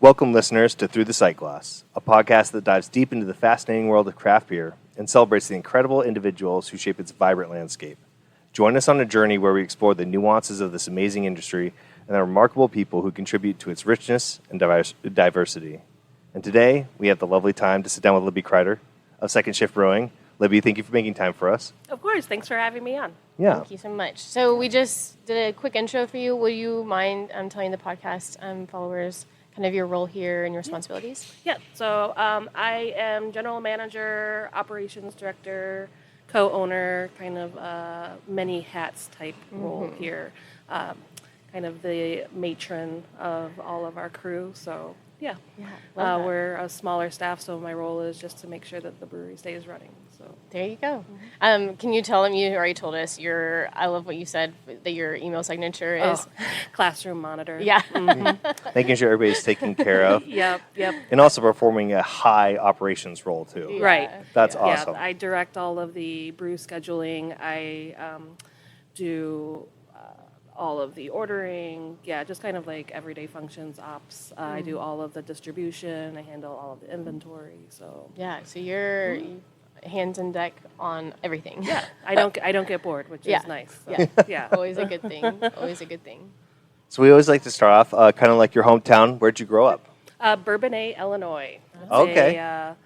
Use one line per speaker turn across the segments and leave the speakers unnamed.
Welcome, listeners, to Through the Sightglass, a podcast that dives deep into the fascinating world of craft beer and celebrates the incredible individuals who shape its vibrant landscape. Join us on a journey where we explore the nuances of this amazing industry and the remarkable people who contribute to its richness and diversity. And today, we have the lovely time to sit down with Libby Kreider of Second Shift Brewing. Libby, thank you for making time for us.
Of course. Thanks for having me on.
Yeah.
Thank you so much. So we just did a quick intro for you. Will you mind telling the podcast followers kind of your role here and your responsibilities?
Yeah. So I am general manager, operations director, co-owner, kind of many hats type role here. Kind of the matron of all of our crew. So yeah, we're a smaller staff, so my role is just to make sure that the brewery stays running. So
there you go. Can you tell them, you already told us, I love what you said, that your email signature is?
Classroom monitor.
Yeah.
Making sure everybody's taken care of.
Yep.
And also performing a high operations role, too.
Yeah.
Right.
That's awesome.
Yeah, I direct all of the brew scheduling. I do all of the ordering. Yeah, just kind of like everyday functions, ops. I do all of the distribution. I handle all of the inventory. So
Yeah, so you're hands on deck on everything.
yeah, I don't get bored, which is nice. So, yeah.
Always a good thing. Always a good thing.
So we always like to start off kind of like your hometown. Where'd you grow up?
Bourbonnais, Illinois. It's
Okay.
a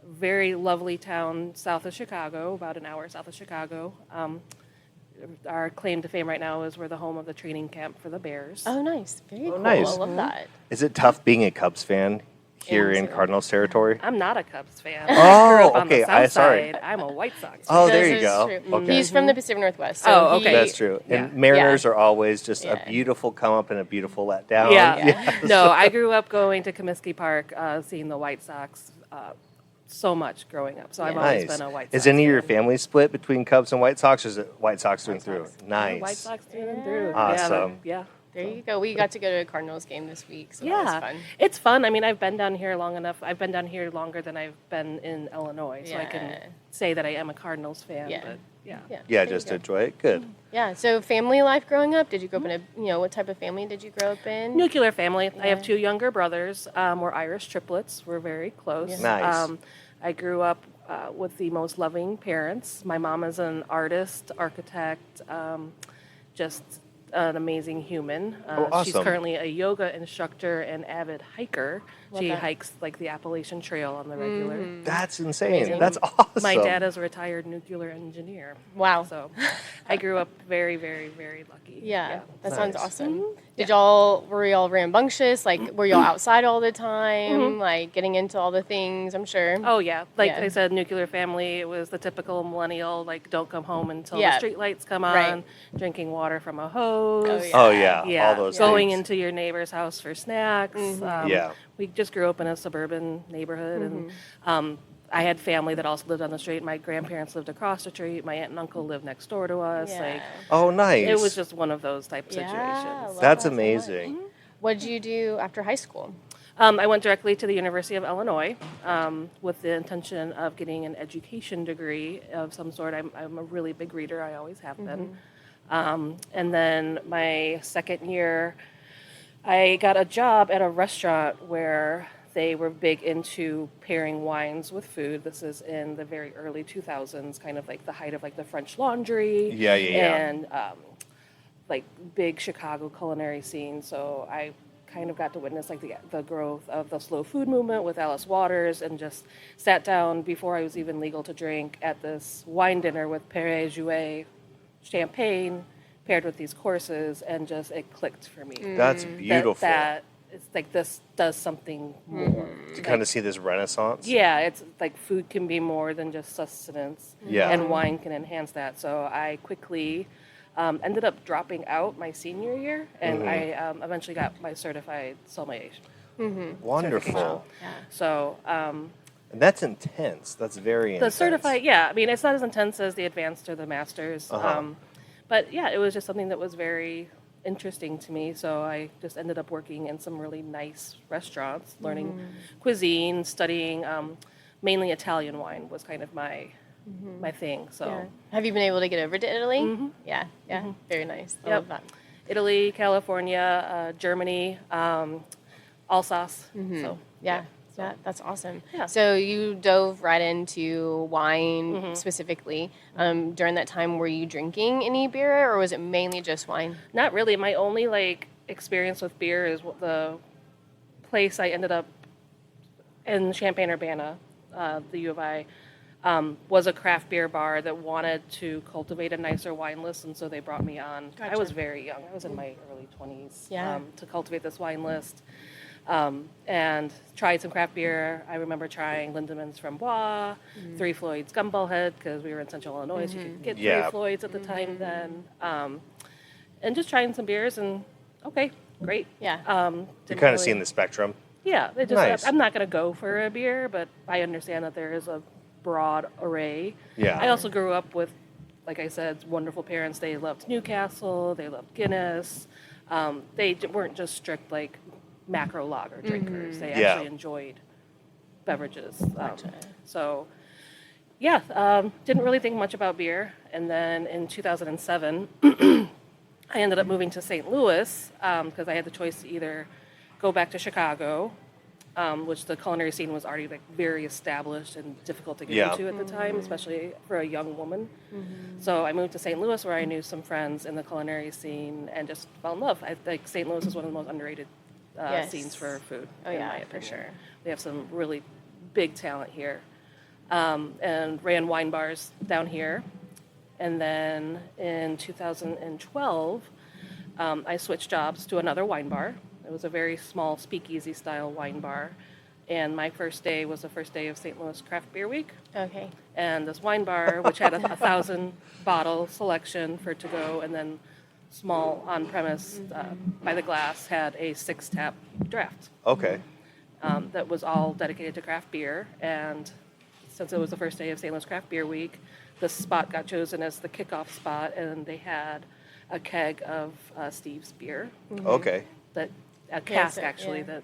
very lovely town south of Chicago, about an hour south of Chicago. Our claim to fame right now is we're the home of the training camp for the Bears.
Oh, nice. Very cool.
nice.
I love that.
Is it tough being a Cubs fan here in
Into it.
Cardinals territory?
I'm not a Cubs fan.
Oh,
I grew up on
okay.
the south
Sorry.
side. I'm a White Sox fan.
Oh,
This
there you
is
go.
true.
Okay.
He's from the Pacific Northwest. So
Oh, okay.
That's true.
Yeah.
And Mariners are always just
Yeah.
a beautiful come up and a beautiful let down.
Yeah. No, I grew up going to Comiskey Park, seeing the White Sox so much growing up. So I've always
Nice.
been a White Sox
Is any of your
fan.
family split between Cubs and White Sox, or is it White Sox through and through? Nice.
White Sox through and through.
Awesome.
Yeah.
There you go. We got to go to a Cardinals game this week, so that was
Yeah,
fun.
it's fun. I mean, I've been down here long enough. I've been down here longer than I've been in Illinois, so I can
Yeah.
say that I am a Cardinals fan.
Yeah.
But yeah.
Yeah,
there
just
you
to
go.
enjoy it. Good.
Yeah, so family life growing up, did you grow up in what type of family did you grow up in?
Nuclear family. I have
Yeah.
2 younger brothers. We're Irish triplets. We're very close.
Yeah.
Nice.
I grew up with the most loving parents. My mom is an artist, architect, just an amazing human. She's
awesome.
currently a yoga instructor and avid hiker.
Love
She
that.
hikes like the Appalachian Trail on the regular.
That's insane.
Amazing.
That's awesome.
My dad is a retired nuclear engineer.
Wow.
So I grew up very, very, very lucky.
Yeah, that sounds
Nice.
awesome. Were y'all rambunctious? Like, were y'all outside all the time? Like, getting into all the things, I'm sure.
Oh, yeah. Like
Yeah.
I said, nuclear family, it was the typical millennial, like, don't come home until
Yeah.
the street lights come on,
Right.
drinking water from a hose.
Oh, yeah.
Oh, yeah.
Yeah,
All those
going
things.
into your neighbor's house for snacks.
Yeah.
We just grew up in a suburban neighborhood, and I had family that also lived on the street. My grandparents lived across the street. My aunt and uncle lived next door to us.
Yeah.
Like,
Oh, nice.
it was just one of those type of
Yeah,
situations.
love
That's
that so much.
amazing.
What did you do after high school?
I went directly to the University of Illinois with the intention of getting an education degree of some sort. I'm a really big reader. I always have been. And then my second year, I got a job at a restaurant where they were big into pairing wines with food. This is in the very early 2000s, kind of like the height of like the French Laundry.
Yeah.
And like big Chicago culinary scene. So I kind of got to witness like the growth of the slow food movement with Alice Waters, and just sat down before I was even legal to drink at this wine dinner with Perrier Jouet champagne paired with these courses, and just it clicked for me.
That's beautiful.
That it's like this does something more.
to kind of see this renaissance.
Yeah, it's like food can be more than just sustenance.
Yeah.
And wine can enhance that. So I quickly ended up dropping out my senior year, and I eventually got my certified sommelier.
Wonderful.
Yeah.
So
And that's intense. That's very
the
intense.
certified, yeah, I mean, it's not as intense as the advanced or the masters. But yeah, it was just something that was very interesting to me. So I just ended up working in some really nice restaurants, learning cuisine, studying mainly Italian wine was kind of my thing. So
Yeah. Have you been able to get over to Italy? Yeah. Very nice. I
Yep.
love that.
Italy, California, Germany, all sauce.
Mm-hmm.
So
Yeah. Yeah, that's awesome.
Yeah.
So you dove right into wine specifically. During that time, were you drinking any beer, or was it mainly just wine?
not really. My only like experience with beer is the place I ended up in Champaign-Urbana, the U of I, was a craft beer bar that wanted to cultivate a nicer wine list, and so they brought me on. I was
Gotcha.
very young. I was in my early 20s
Yeah.
to cultivate this wine list. And tried some craft beer. I remember trying Lindemans from Bois, Three Floyds Gumball Head, because we were in Central Illinois, so you could get
Yeah.
Three Floyds at the time then. And just trying some beers, and okay, great.
Yeah.
You're
Didn't
kind of
really-
seeing the spectrum.
Yeah, it just,
Nice.
I'm not going to go for a beer, but I understand that there is a broad array.
Yeah.
I also grew up with, like I said, wonderful parents. They loved Newcastle, they loved Guinness. Weren't just strict, like, macro lager drinkers. They
Yeah.
actually enjoyed beverages.
Gotcha.
So, yeah, didn't really think much about beer. And then in 2007, I ended up moving to St. Louis because I had the choice to either go back to Chicago, which the culinary scene was already like very established and difficult to get
Yeah.
into at the time, especially for a young woman. So I moved to St. Louis, where I knew some friends in the culinary scene and just fell in love. I think St. Louis is one of the most underrated
Yes.
scenes for food.
Oh,
in
yeah,
my
for
opinion.
sure.
We have some really big talent here, and ran wine bars down here. And then in 2012, I switched jobs to another wine bar. It was a very small speakeasy style wine bar. And my first day was the first day of St. Louis Craft Beer Week.
Okay.
And this wine bar, which had a 1,000 bottle selection for to go, and then small on premise by the glass, had a 6-tap draft
Okay.
that was all dedicated to craft beer. And since it was the first day of St. Louis Craft Beer Week, this spot got chosen as the kickoff spot, and they had a keg of Steve's beer,
Okay.
a cask
so-
actually,
yeah.
that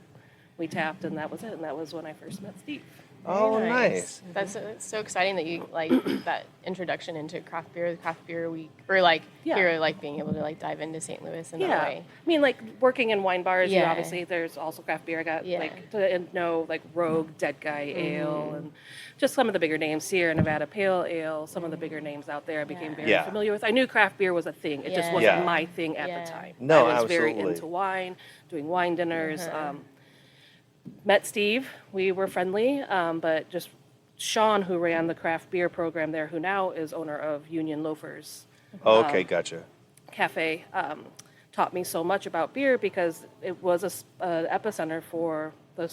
we tapped, and that was it. And that was when I first met Steve.
Oh,
Very
nice.
That's it's so exciting that you like that introduction into craft beer, the craft beer week, or like
Yeah.
here, like being able to like dive into St. Louis in that
Yeah,
way.
I mean, like working in wine bars, you
Yeah.
obviously there's also craft beer. I got
Yeah.
like to know like Rogue Dead Guy Ale and just some of the bigger names, Sierra Nevada Pale Ale. Some of the bigger names out there I became very
Yeah.
familiar with. I knew craft beer was a thing. It just
Yeah.
wasn't
Yeah.
my thing at
Yeah.
the time.
No,
I was very
absolutely.
into wine, doing wine dinners. Met Steve. We were friendly, but just Sean, who ran the craft beer program there, who now is owner of Union Loafers
Okay, gotcha.
Cafe, taught me so much about beer because it was an epicenter for the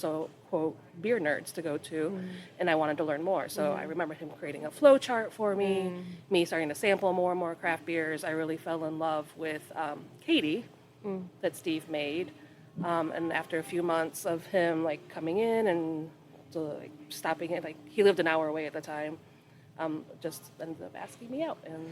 quote beer nerds to go to, and I wanted to learn more. So I remember him creating a flow chart for me, me starting to sample more and more craft beers. I really fell in love with Katie that Steve made, and after a few months of him like coming in and like stopping it, like he lived an hour away at the time, just ended up asking me out and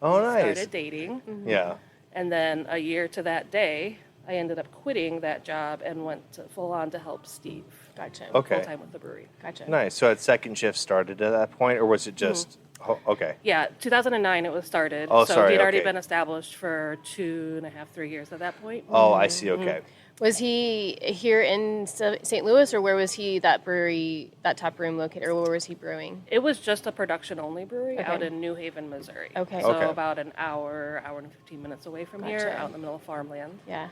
Oh, nice.
started dating.
Yeah.
And then a year to that day, I ended up quitting that job and went full on to help Steve
Gotcha.
Okay.
full time with the brewery.
Gotcha.
Nice. So had second shift started at that point, or was it just? Okay.
Yeah, 2009 it was started.
Oh,
so
sorry,
he'd already
okay.
been established for 2.5, 3 years at that point.
Oh, I see. Okay.
Was he here in St. Louis, or where was he that brewery, that tap room located, or where was he brewing?
It was just a production only brewery
Okay.
out in New Haven, Missouri.
Okay.
So
Okay.
about an hour and 15 minutes away from here,
Gotcha.
out in the middle of farmland.
Yeah.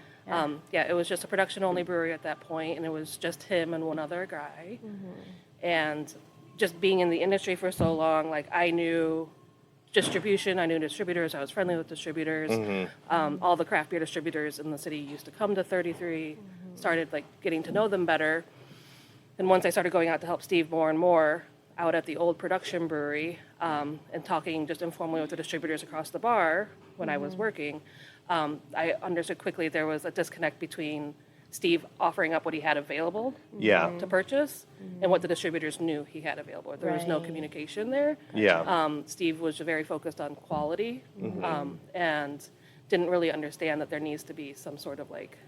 It was just a production only brewery at that point, and it was just him and one other guy. And just being in the industry for so long, like I knew distribution, I knew distributors, I was friendly with distributors. All the craft beer distributors in the city used to come to 33, started like getting to know them better. And once I started going out to help Steve more and more out at the old production brewery and talking just informally with the distributors across the bar when I was working, I understood quickly there was a disconnect between Steve offering up what he had available
Yeah.
to purchase and what the distributors knew he had available. There was no
Right.
communication there.
Yeah.
Steve was very focused on quality and didn't really understand that there needs to be some sort of like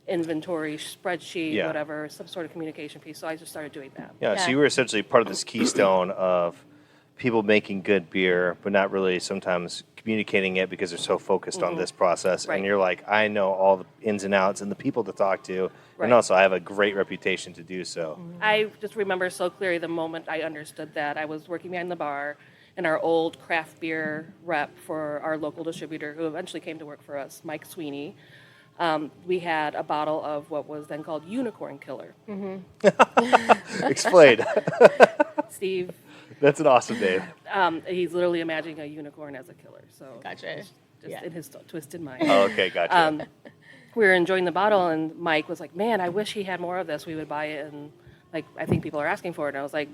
inventory spreadsheet,
Yeah.
whatever, some sort of communication piece. So I just started doing that.
Yeah. So
Yeah.
you were essentially part of this keystone of people making good beer, but not really sometimes communicating it because they're so focused on this process.
Right.
And you're like, I know all the ins and outs and the people to talk to.
Right.
And also, I have a great reputation to do so.
I just remember so clearly the moment I understood that. I was working behind the bar, and our old craft beer rep for our local distributor, who eventually came to work for us, Mike Sweeney, we had a bottle of what was then called Unicorn Killer.
Explain.
Steve,
That's an awesome name.
he's literally imagining a unicorn as a killer. So
Gotcha.
Just
Yeah.
in his twisted mind.
Oh, okay, gotcha.
We were enjoying the bottle, and Mike was like, "Man, I wish he had more of this. We would buy it, and like I think people are asking for it." And I was like,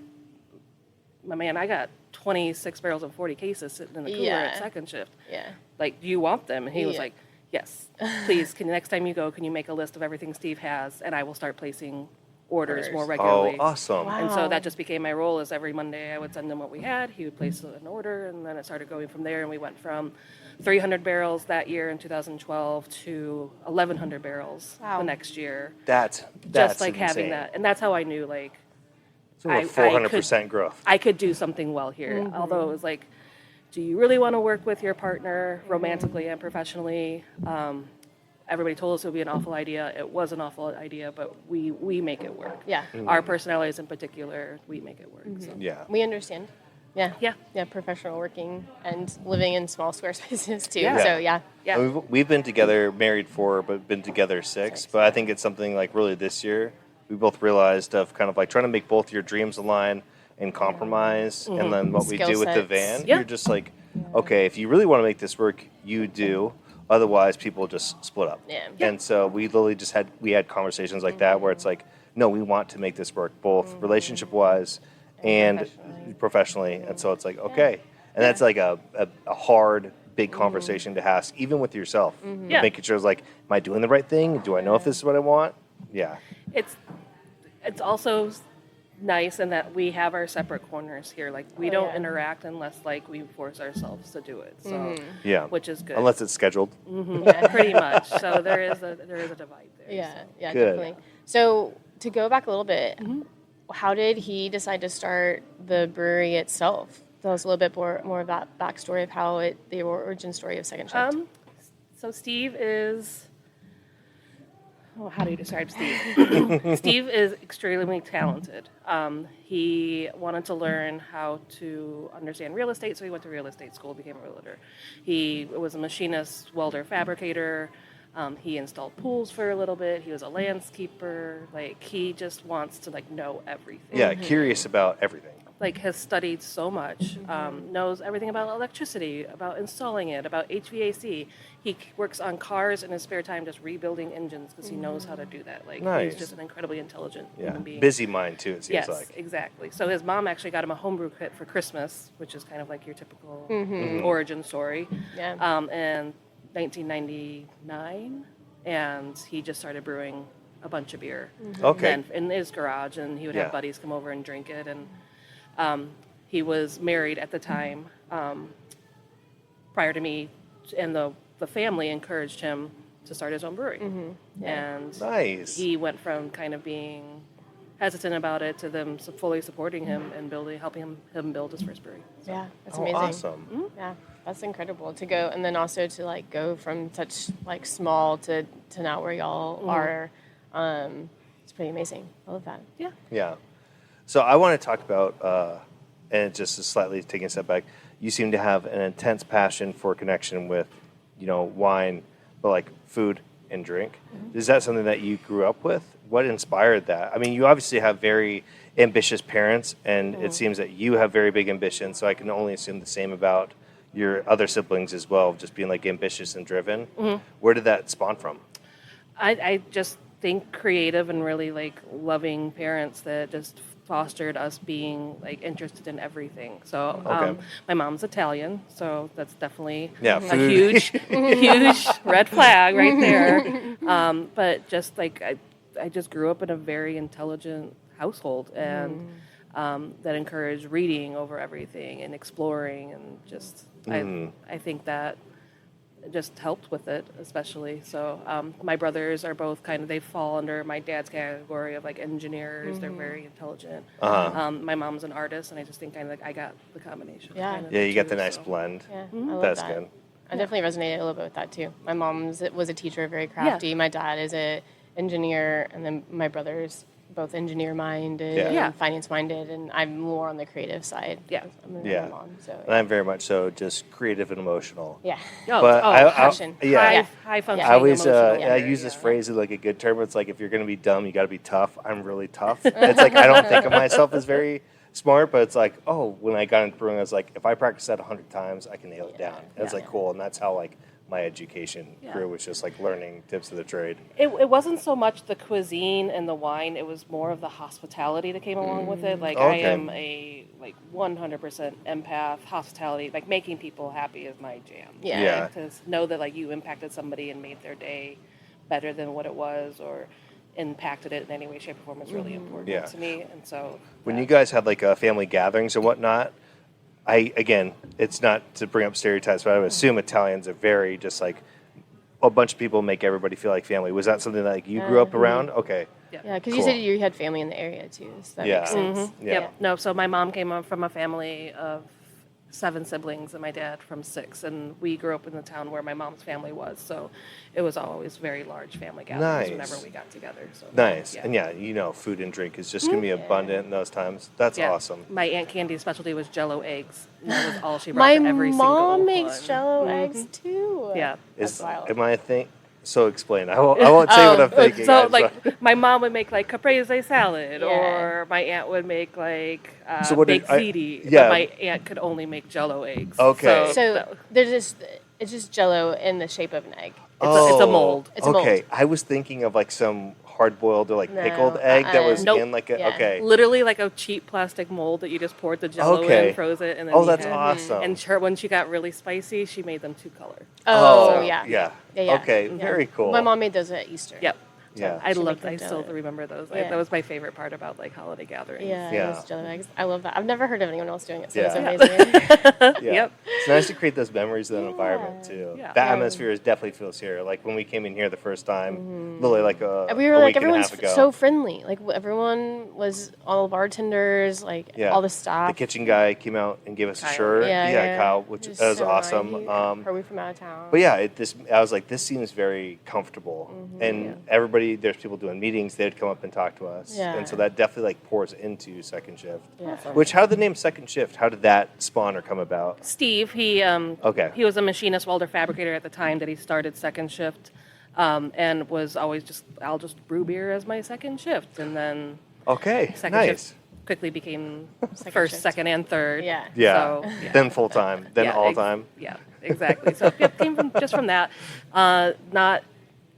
"My man, I got 26 barrels and 40 cases sitting in the cooler
Yeah.
at second shift.
Yeah.
Like, do you want them?" And he was
Yeah.
like, "Yes, please. Next time you go, can you make a list of everything Steve has, and I will start placing orders more
Oh,
regularly."
awesome.
Wow.
And so that just became my role. Is every Monday I would send him what we had. He would place an order, and then it started going from there. And we went from 300 barrels that year in 2012 to 1,100 barrels
Wow.
the next year.
That's
Just like
insane.
having that, and that's how I knew like
So over 400% growth.
I could do something well here. Although it was like, do you really want to work with your partner romantically and professionally? Everybody told us it would be an awful idea. It was an awful idea, but we make it work.
Yeah.
Our personalities in particular, we make it work. So.
Yeah.
We understand. Yeah.
Yeah.
Yeah. Professional working and living in small square spaces too.
Yeah.
So yeah.
Yeah.
We've been together, married 4, but been together 6. But I think it's something like really this year, we both realized of kind of like trying to make both your dreams align and compromise. And then what we
Skill
do with the
sets.
van,
Yeah.
you're just like, okay, if you really want to make this work, you do. Otherwise, people just split up.
Yeah.
And so we literally just had conversations like that where it's like, no, we want to make this work both relationship wise and professionally. And so it's like, okay. And that's like a hard, big conversation to ask, even with yourself.
Yeah.
Making sure it's like, am I doing the right thing? Do I know if this is what I want? Yeah.
It's also nice in that we have our separate corners here. Like we don't interact unless like we force ourselves to do it. So
Yeah.
which is good.
Unless it's scheduled.
Pretty much. So there is a divide there.
Yeah.
So.
Yeah.
Good.
Definitely. So to go back a little bit, how did he decide to start the brewery itself? Tell us a little bit more of that backstory of how the origin story of Second Shift.
So Steve is. Oh, how do you describe Steve? Steve is extremely talented. He wanted to learn how to understand real estate, so he went to real estate school, became a realtor. He was a machinist, welder, fabricator. He installed pools for a little bit. He was a landscaper. Like he just wants to like know everything.
Yeah. Curious about everything.
Like has studied so much, knows everything about electricity, about installing it, about HVAC. He works on cars in his spare time, just rebuilding engines because he knows how to do that. Like
Nice.
he's just an incredibly intelligent
Yeah.
human being.
Busy mind, too, it seems
Yes,
like.
exactly. So his mom actually got him a homebrew kit for Christmas, which is kind of like your typical origin story.
Yeah.
In 1999, and he just started brewing a bunch of beer.
Okay.
Then in his garage, and he would
Yeah.
have buddies come over and drink it. And he was married at the time, prior to me, and the family encouraged him to start his own brewery. And
Nice.
he went from kind of being hesitant about it to them fully supporting him and helping him build his first brewery.
Yeah. That's
Oh,
amazing.
awesome.
Yeah, that's incredible to go, and then also to like go from such like small to now where y'all are. It's pretty amazing. I love that.
Yeah.
Yeah. So I want to talk about, and just slightly taking a step back, you seem to have an intense passion for connection with, wine, but like food and drink. Is that something that you grew up with? What inspired that? I mean, you obviously have very ambitious parents, and it seems that you have very big ambitions, so I can only assume the same about your other siblings as well, just being like ambitious and driven. Where did that spawn from?
I just think creative and really like loving parents that just fostered us being like interested in everything. So
Okay.
my mom's Italian, so that's definitely
Yeah,
a
food.
huge red flag right there. But just like I just grew up in a very intelligent household and that encouraged reading over everything and exploring and just I think that it just helped with it, especially. So my brothers are both they fall under my dad's category of like engineers. They're very intelligent. My mom's an artist, and I just think I got the combination.
Yeah.
Yeah, you got the
too,
nice
so.
blend.
Yeah, I love
That's
that.
good.
I definitely resonated a little bit with that too. My mom was a teacher, very crafty. My dad is a engineer, and then my brothers both engineer minded
Yeah.
and finance minded, and I'm more on the creative side.
Yeah.
I'm a
Yeah.
mom, so
And I'm very much so just creative and emotional.
yeah.
But
passion.
yeah.
High functioning.
I always
emotional
I
leader,
use this
yeah.
phrase as like a good term. It's like if you're going to be dumb, you got to be tough. I'm really tough. It's like I don't think of myself as very smart, but it's like, oh, when I got into brewing, I was like, if I practice that 100 times, I can nail it down. And it's like cool, and that's how like my education grew, was just like learning tips of the trade.
It wasn't so much the cuisine and the wine; it was more of the hospitality that came along with it. Like I
Okay.
am a 100% empath. Hospitality, like making people happy, is my jam.
Yeah.
To know that like you impacted somebody and made their day better than what it was, or impacted it in any way, shape, or form is really important to me. And so
When you guys had like family gatherings and whatnot, again, it's not to bring up stereotypes, but I would assume Italians are very just like a bunch of people make everybody feel like family. Was that something that like you grew up around? Okay.
Yeah, because
Cool.
you said you had family in the area too, so that makes sense.
Yeah.
Yep. No, so my mom came up from a family of 7 siblings and my dad from 6, and we grew up in the town where my mom's family was, so it was always very large family gatherings
Nice.
whenever we got together. So
Nice.
yeah.
And food and drink is just going to be abundant in those times. That's
Yeah.
awesome.
My Aunt Candy's specialty was Jello eggs. And that was all she brought
My
to every single
mom makes
one.
Jello eggs too.
Yeah.
That's wild.
Am I a thing? So explain. I won't say what I'm thinking.
So
guys,
like
but-
my mom would make like caprese salad,
Yeah.
or my aunt would make like
So what did
baked
I-
ziti.
yeah.
But my aunt could only make Jello eggs.
Okay.
So it's just Jello in the shape of an egg.
It's a mold.
It's a mold.
Okay, I was thinking of like some hard-boiled or like
No,
pickled egg that was
Nope.
in like a.
Yeah.
Okay.
Literally like a cheap plastic mold that you just poured the Jello
Okay.
in, froze it, and then
Oh,
you
that's
had-
awesome.
And when she got really spicy, she made them 2-color.
Oh, yeah.
Yeah.
Yeah.
Okay.
Yeah.
Very cool.
My mom made those at Easter.
Yep.
Yeah.
I
She
loved.
make
I
them
still
Jello.
remember those.
Yeah.
That was my favorite part about like holiday gatherings.
Yeah,
Yeah.
those Jello eggs. I love that. I've never heard of anyone else doing it, so
Yeah.
it's amazing.
Yeah.
Yep.
It's nice to create those memories of that environment too.
Yeah.
That
Yeah.
atmosphere definitely feels here. Like when we came in here the first time, literally like
And we were
a
like,
week and a
everyone's
half ago.
so friendly. Like everyone was, all the bartenders, like
Yeah.
all the staff.
The kitchen guy came out and gave us a
Kyle.
shirt.
Yeah.
Kyle, which
It
that was
so
awesome.
nice. Are we from out of town?
But yeah, I was like, this seems very comfortable, and everybody, there's people doing meetings. They'd come up and talk to us,
Yeah.
and so that definitely like pours into Second Shift.
Yeah.
Which, how did the name Second Shift? How did that spawn or come about?
Steve, he was a machinist welder fabricator at the time that he started Second Shift, and was always I'll just brew beer as my second shift, and then
Okay,
second
nice.
shift quickly became
Second
first,
shift.
second, and third.
Yeah.
Yeah.
So,
Then full time. Then
Yeah,
all time.
Yeah, exactly. So it came from that, not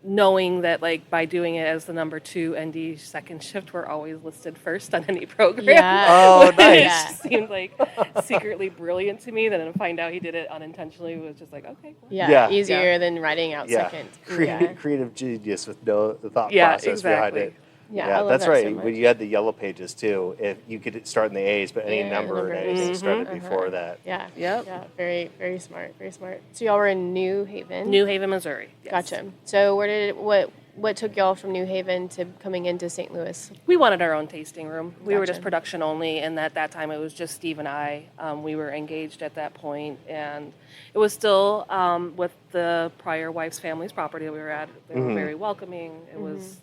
knowing that like by doing it as the number 2 ND second shift, we're always listed first on any program.
Yeah.
Oh,
Which
nice.
seemed like secretly brilliant to me. Then to find out he did it unintentionally was just like, okay, cool.
Yeah,
Yeah.
easier than writing out
Yeah.
second.
Creative genius with no thought
Yeah,
process behind
exactly.
it.
Yeah, I love
that's
that
right.
so much.
When you had the yellow pages too, if you could start in the A's, but any
Yeah,
number and
numbers.
anything started before that.
Yeah.
Yep.
Yeah. Very, very smart. Very smart. So y'all were in New Haven.
New Haven, Missouri. Yes.
Gotcha. So what took y'all from New Haven to coming into St. Louis?
We wanted our own tasting room. We were
Gotcha.
just production only, and at that time it was just Steve and I. We were engaged at that point, and it was still with the prior wife's family's property that we were at. They were very welcoming. It was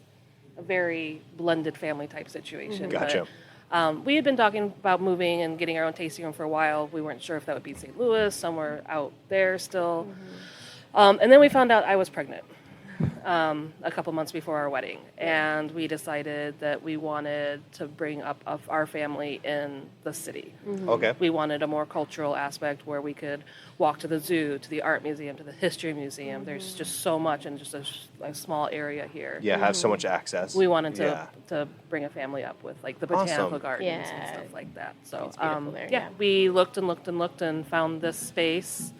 a very blended family type situation.
Gotcha.
But, we had been talking about moving and getting our own tasting room for a while. We weren't sure if that would be St. Louis, somewhere out there still. And then we found out I was pregnant. A couple months before our wedding, and we decided that we wanted to bring up of our family in the city.
Okay.
We wanted a more cultural aspect where we could walk to the zoo, to the art museum, to the history museum. There's just so much in just a small area here.
Yeah, have so much access.
We wanted to
Yeah.
to bring a family up with like the
Awesome.
botanical gardens and
Yeah.
stuff like that. So
It's beautiful there,
yeah,
yeah.
we looked and looked and looked and found this space.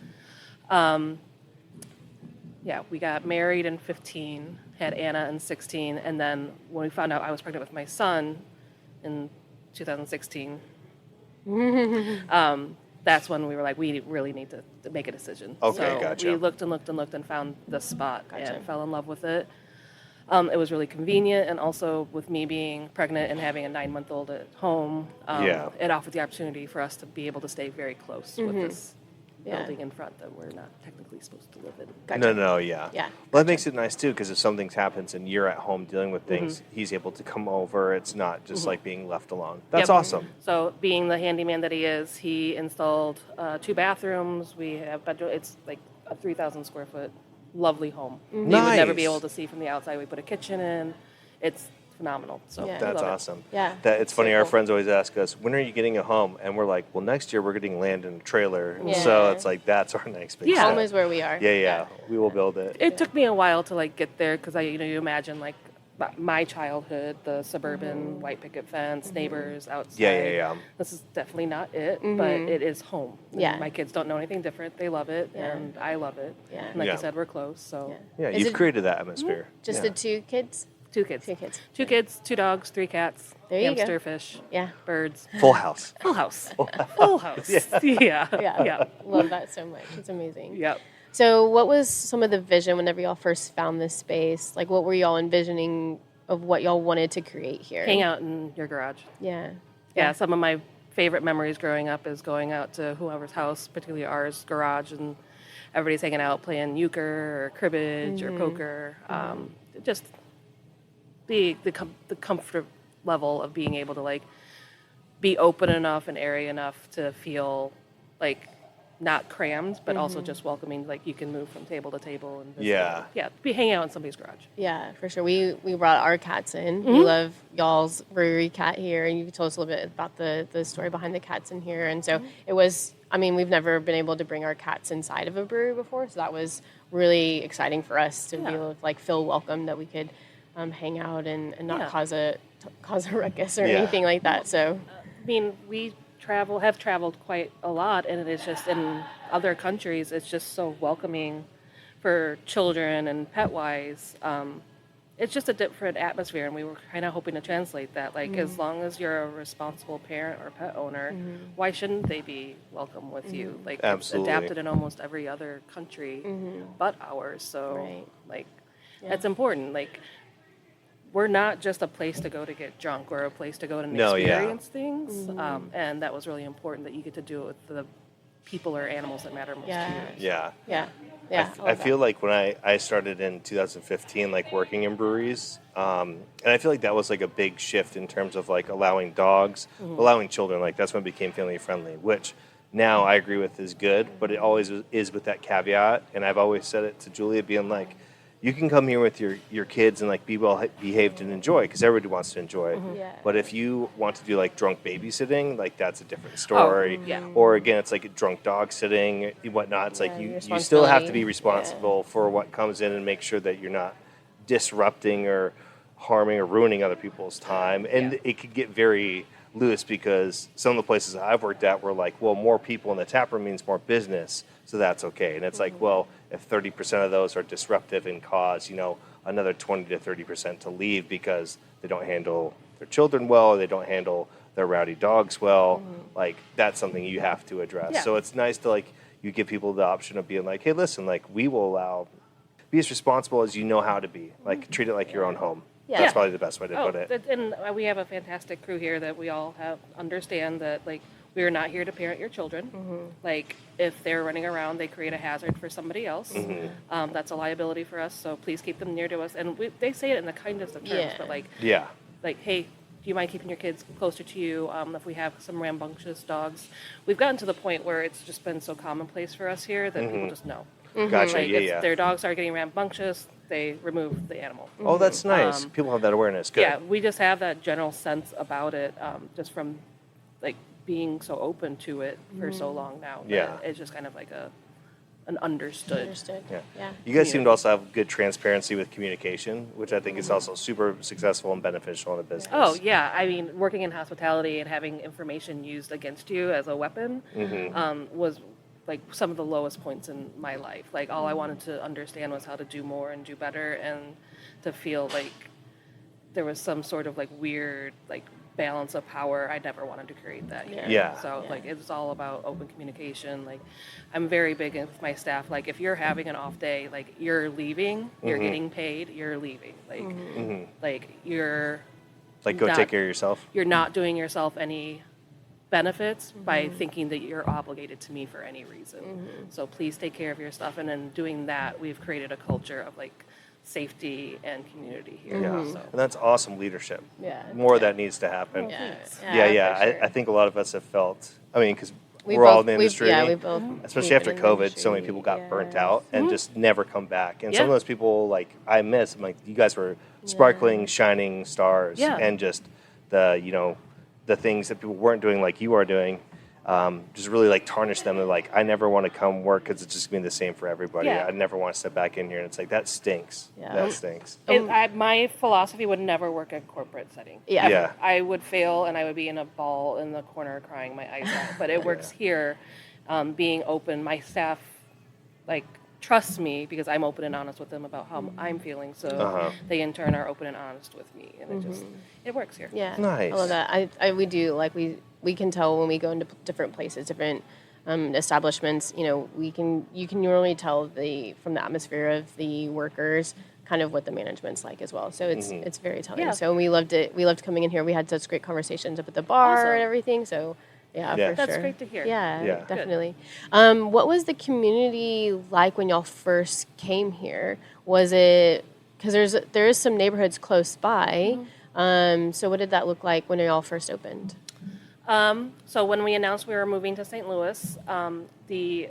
Yeah, we got married in 15, had Anna in 16, and then when we found out I was pregnant with my son in 2016, that's when we were like, we really need to make a decision.
Okay,
so
gotcha.
we looked and looked and looked and found this spot
Gotcha.
and fell in love with it. It was really convenient, and also with me being pregnant and having a 9-month-old at home, it offered the opportunity for us to be able to stay very close with this building in front that we're not technically supposed to live in.
Gotcha.
No,
Yeah.
Well, that makes it nice too, because if something happens and you're at home dealing with things, he's able to come over. It's not just like being left alone. That's awesome.
So, being the handyman that he is, he installed 2 bathrooms. We have bedroom. It's like a 3,000 square foot, lovely home. You would never be able to see from the outside. We put a kitchen in. It's phenomenal. So
Yeah.
That's
love it.
awesome.
Yeah.
It's funny.
So
Our
cool.
friends always ask us, "When are you getting a home?" And we're like, "Well, next year we're getting land in a trailer." And so
Yeah.
it's like that's our next big
Yeah.
step.
Home is where we are.
Yeah. We will build it.
It took me a while to like get there because you imagine like my childhood, the suburban white picket fence, neighbors outside.
Yeah.
This is definitely not it, but it is home. And
Yeah.
my kids don't know anything different. They love it,
Yeah.
and I love it.
Yeah.
And like
Yeah.
you said, we're close. So
Yeah,
Is
you've
it
created that atmosphere.
just
Yeah.
the 2 kids?
2 kids.
2 kids.
2 kids, 2 dogs, 3 cats,
There you go.
hamster, fish,
Yeah.
birds.
Full house.
Full house. Full house. Yeah.
Yeah. Love that so much. It's amazing.
Yep.
So what was some of the vision whenever y'all first found this space? Like, what were y'all envisioning of what y'all wanted to create here?
Hang out in your garage.
Yeah.
Yeah, some of my favorite memories growing up is going out to whoever's house, particularly ours, garage, and everybody's hanging out playing euchre or cribbage or poker. Just the comfort level of being able to like be open enough and airy enough to feel like not crammed, but also just welcoming. Like you can move from table to table and be hanging out in somebody's garage.
Yeah, for sure. We brought our cats in. We love y'all's brewery cat here, and you told us a little bit about the story behind the cats in here. And so it was, I mean, we've never been able to bring our cats inside of a brewery before, so that was really exciting for us to be able to like feel welcome, that we could hang out and not cause a ruckus or anything like that. So
I mean, we have traveled quite a lot, and it is just in other countries, it's just so welcoming for children and pet wise. It's just a different atmosphere, and we were kind of hoping to translate that. Like, as long as you're a responsible parent or pet owner, why shouldn't they be welcome with you? Like,
Absolutely.
it's adapted in almost every other country but ours. So, that's important. Like, we're not just a place to go to get drunk. We're a place to go to experience things. And that was really important that you get to do it with the people or animals that matter most to you.
Yeah.
I feel like when I started in 2015, like working in breweries, and I feel like that was like a big shift in terms of like allowing dogs, allowing children, like that's when it became family friendly, which now I agree with is good, but it always is with that caveat. And I've always said it to Julia, being like, you can come here with your kids and like be well behaved and enjoy, because everybody wants to enjoy.
Yeah.
But if you want to do like drunk babysitting, like that's a different story.
yeah.
Or again, it's like a drunk dog sitting and whatnot. It's like
your
you still have to be
responsibility.
responsible for what comes in and make sure that you're not disrupting or harming or ruining other people's time. And it could get very loose, because some of the places I've worked at were like, well, more people in the tap room means more business, so that's okay. And it's like, well, if 30% of those are disruptive and cause, another 20 to 30% to leave because they don't handle their children well, or they don't handle their rowdy dogs well, like that's something you have to address.
Yeah.
So it's nice to like, you give people the option of being like, hey, listen, like we will be as responsible as you know how to be. Like treat it like your own home.
Yeah.
That's probably the best way to put it.
And we have a fantastic crew here that we all understand that, like, we are not here to parent your children. Like, if they're running around, they create a hazard for somebody else. That's a liability for us, so please keep them near to us. And they say it in the kindest of terms, but like, hey, do you mind keeping your kids closer to you if we have some rambunctious dogs? We've gotten to the point where it's just been so commonplace for us here that people just know.
Gotcha,
Like,
yeah,
if their dogs are getting rambunctious, they remove the animal.
Oh, that's nice. People have that awareness. Good.
Yeah, we just have that general sense about it, just from like being so open to it for so long now. that
Yeah.
It's just kind of like an understood.
Yeah.
You guys seem to also have good transparency with communication, which I think is also super successful and beneficial in a business.
Oh, yeah. I mean, working in hospitality and having information used against you as a weapon was like some of the lowest points in my life. Like, all I wanted to understand was how to do more and do better, and to feel like there was some sort of like weird like balance of power. I never wanted to create that here.
Yeah.
So like it's all about open communication. Like I'm very big with my staff. Like if you're having an off day, like you're leaving, you're getting paid, you're leaving. Like like you're
Like, go
not-
take care of yourself.
You're not doing yourself any benefits by thinking that you're obligated to me for any reason. So please take care of your stuff. And in doing that, we've created a culture of like safety and community here.
Yeah.
So.
And that's awesome leadership.
Yeah.
More of that needs to happen.
Yeah.
Yeah.
For sure.
I think a lot of us have felt, I mean, because
We
we're all
both-
in the
we've-
industry.
yeah, we both.
Especially
we've
after
been in the
COVID, so many
industry,
people got burnt
yeah.
out and just never come back. And some of
Yeah.
those people, like, I miss. I'm like, you guys were sparkling, shining stars.
Yeah.
And just the, you know, the things that people weren't doing like you are doing, just really, like, tarnish them. They're like, I never want to come work because it's just going to be the same for everybody.
Yeah.
I never want to step back in here. And it's like, that stinks.
Yeah.
That stinks.
My philosophy would never work in a corporate setting.
Yeah.
Yeah.
I would fail and I would be in a ball in the corner crying my eyes out. But it works here, being open. My staff, like, trust me because I'm open and honest with them about how I'm feeling. So they in turn are open and honest with me, and it works here.
Yeah.
Nice.
I love that. We do, like, we can tell when we go into different places, different establishments, you know, you can normally tell from the atmosphere of the workers kind of what the management's like as well. So it's very telling.
Yeah.
So we loved it. We loved coming in here. We had such great conversations up at the bar
Awesome.
and everything. So yeah,
Yeah.
for
That's
sure.
great to hear.
Yeah,
Yeah.
definitely. What was the community like when y'all first came here? Was it, because there is some neighborhoods close by. So what did that look like when y'all first opened?
So when we announced we were moving to St. Louis, the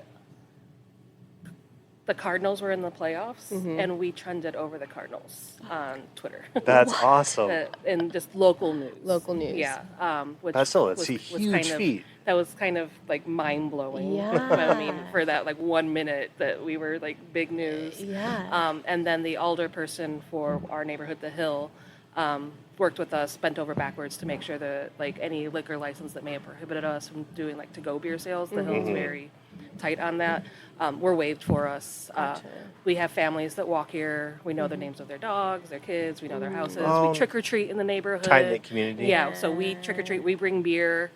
Cardinals were in the playoffs, and we trended over the Cardinals on Twitter.
That's awesome.
And just local news.
Local news.
Yeah. Which
That's still a
was
huge
kind of,
feat.
That was kind of like mind blowing.
Yeah.
I mean, for that like 1 minute that we were like big news.
Yeah.
And then the alderperson for our neighborhood, The Hill, worked with us, bent over backwards to make sure that like any liquor license that may have prohibited us from doing like to-go beer sales, The Hill's very tight on that, were waived for us.
Gotcha.
We have families that walk here. We know the names of their dogs, their kids. We know their houses.
Oh.
We trick or treat in the neighborhood.
Tight-knit community.
Yeah, so we trick or treat. We bring beer.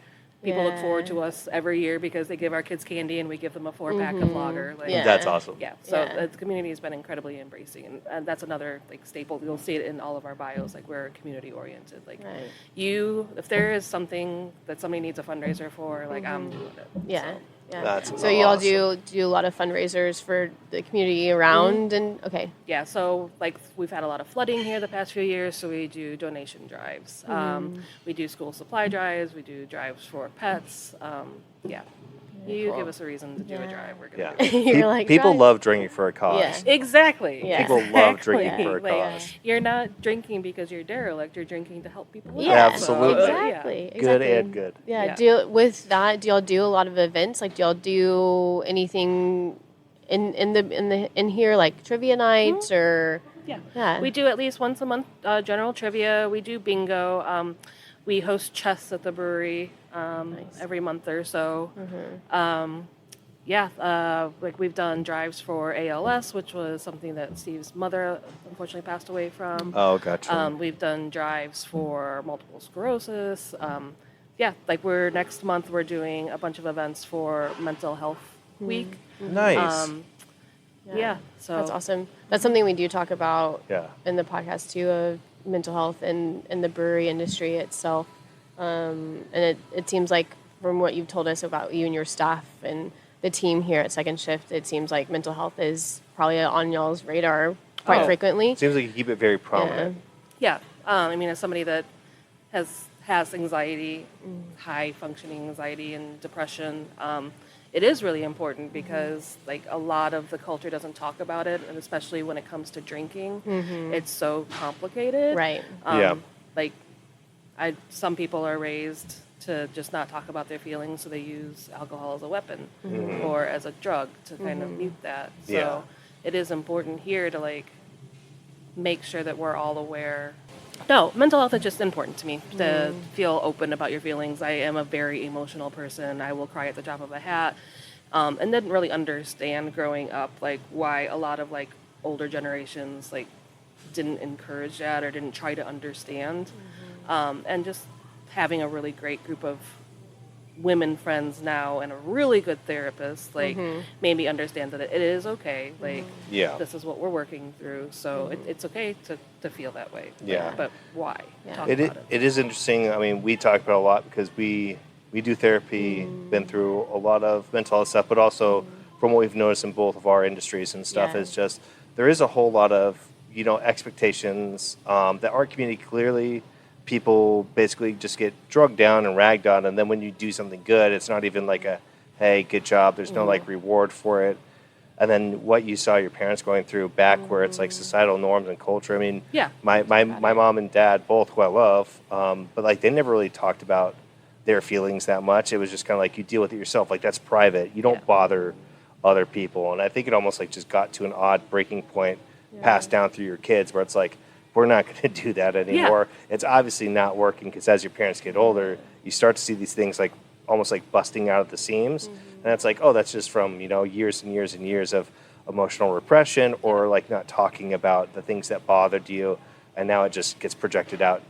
People look forward to us every year because they give our kids candy and we give them a 4-pack of lager. Like,
Yeah.
That's awesome.
yeah, so
Yeah.
the community has been incredibly embracing, and that's another like staple. You'll see it in all of our bios. Like we're community oriented. Like
Right.
if there is something that somebody needs a fundraiser for, like I'm doing it.
Yeah.
So,
Yeah.
That's
So you all
awesome.
do a lot of fundraisers for the community around, and okay.
yeah, so like we've had a lot of flooding here the past few years, so we do donation drives. We do school supply drives. We do drives for pets. Yeah, you
cool.
give us a reason to do a
Yeah.
drive. We're gonna
Yeah.
do it.
You're like,
People
"Drive."
love drinking for a cause.
Yeah.
Exactly.
Yeah.
People love drinking
Exactly.
for a
Like,
cause.
you're not drinking because you're derelict. You're drinking to help people. out.
Yeah,
Absolutely.
Exactly.
Good
exactly.
and good.
Yeah.
Yeah.
With that, do y'all do a lot of events? Like, do y'all do anything in here, like trivia nights or?
Yeah.
Yeah.
We do at least once a month general trivia. We do bingo. We host chess at the brewery every month or so. Like we've done drives for ALS, which was something that Steve's mother unfortunately passed away from.
Oh, gotcha.
We've done drives for multiple sclerosis. Like next month we're doing a bunch of events for Mental Health Week.
Nice.
So
That's awesome. That's something we do talk about
Yeah.
in the podcast too, of mental health and the brewery industry itself. And it seems like from what you've told us about you and your staff and the team here at Second Shift, it seems like mental health is probably on y'all's radar quite
Oh.
frequently.
Seems like you keep it very prominent.
Yeah, I mean, as somebody that has anxiety, high functioning anxiety and depression, it is really important because like a lot of the culture doesn't talk about it, and especially when it comes to drinking, it's so complicated.
Right.
Yeah.
Like, some people are raised to just not talk about their feelings, so they use alcohol as a weapon or as a drug to kind of mute that. So
Yeah.
it is important here to like make sure that we're all aware. No, mental health is just important to me to feel open about your feelings. I am a very emotional person. I will cry at the drop of a hat. And didn't really understand growing up like why a lot of like older generations like didn't encourage that or didn't try to understand. And just having a really great group of women friends now and a really good therapist, like, made me understand that it is okay. Like, this is what we're working through. So it's okay to feel that way.
Yeah.
Like, but why?
Yeah.
Talk about it.
It is interesting. I mean, we talk about it a lot because we do therapy, been through a lot of mental health stuff, but also from what we've noticed in both of our industries and stuff, is just there is a whole lot of, expectations that our community clearly people basically just get drugged down and ragged on, and then when you do something good, it's not even like a, hey, good job. There's no like reward for it. And then what you saw your parents going through back where it's like societal norms and culture. I mean, my mom and dad, both who I love, but like they never really talked about their feelings that much. It was just kind of like you deal with it yourself. Like that's private. You don't bother other people. And I think it almost like just got to an odd breaking point passed down through your kids where it's like, we're not going to do that anymore. It's obviously not working because as your parents get older, you start to see these things like almost like busting out at the seams. And it's like, oh, that's just from, years and years and years of emotional repression or like not talking about the things that bothered you. And now it just gets projected out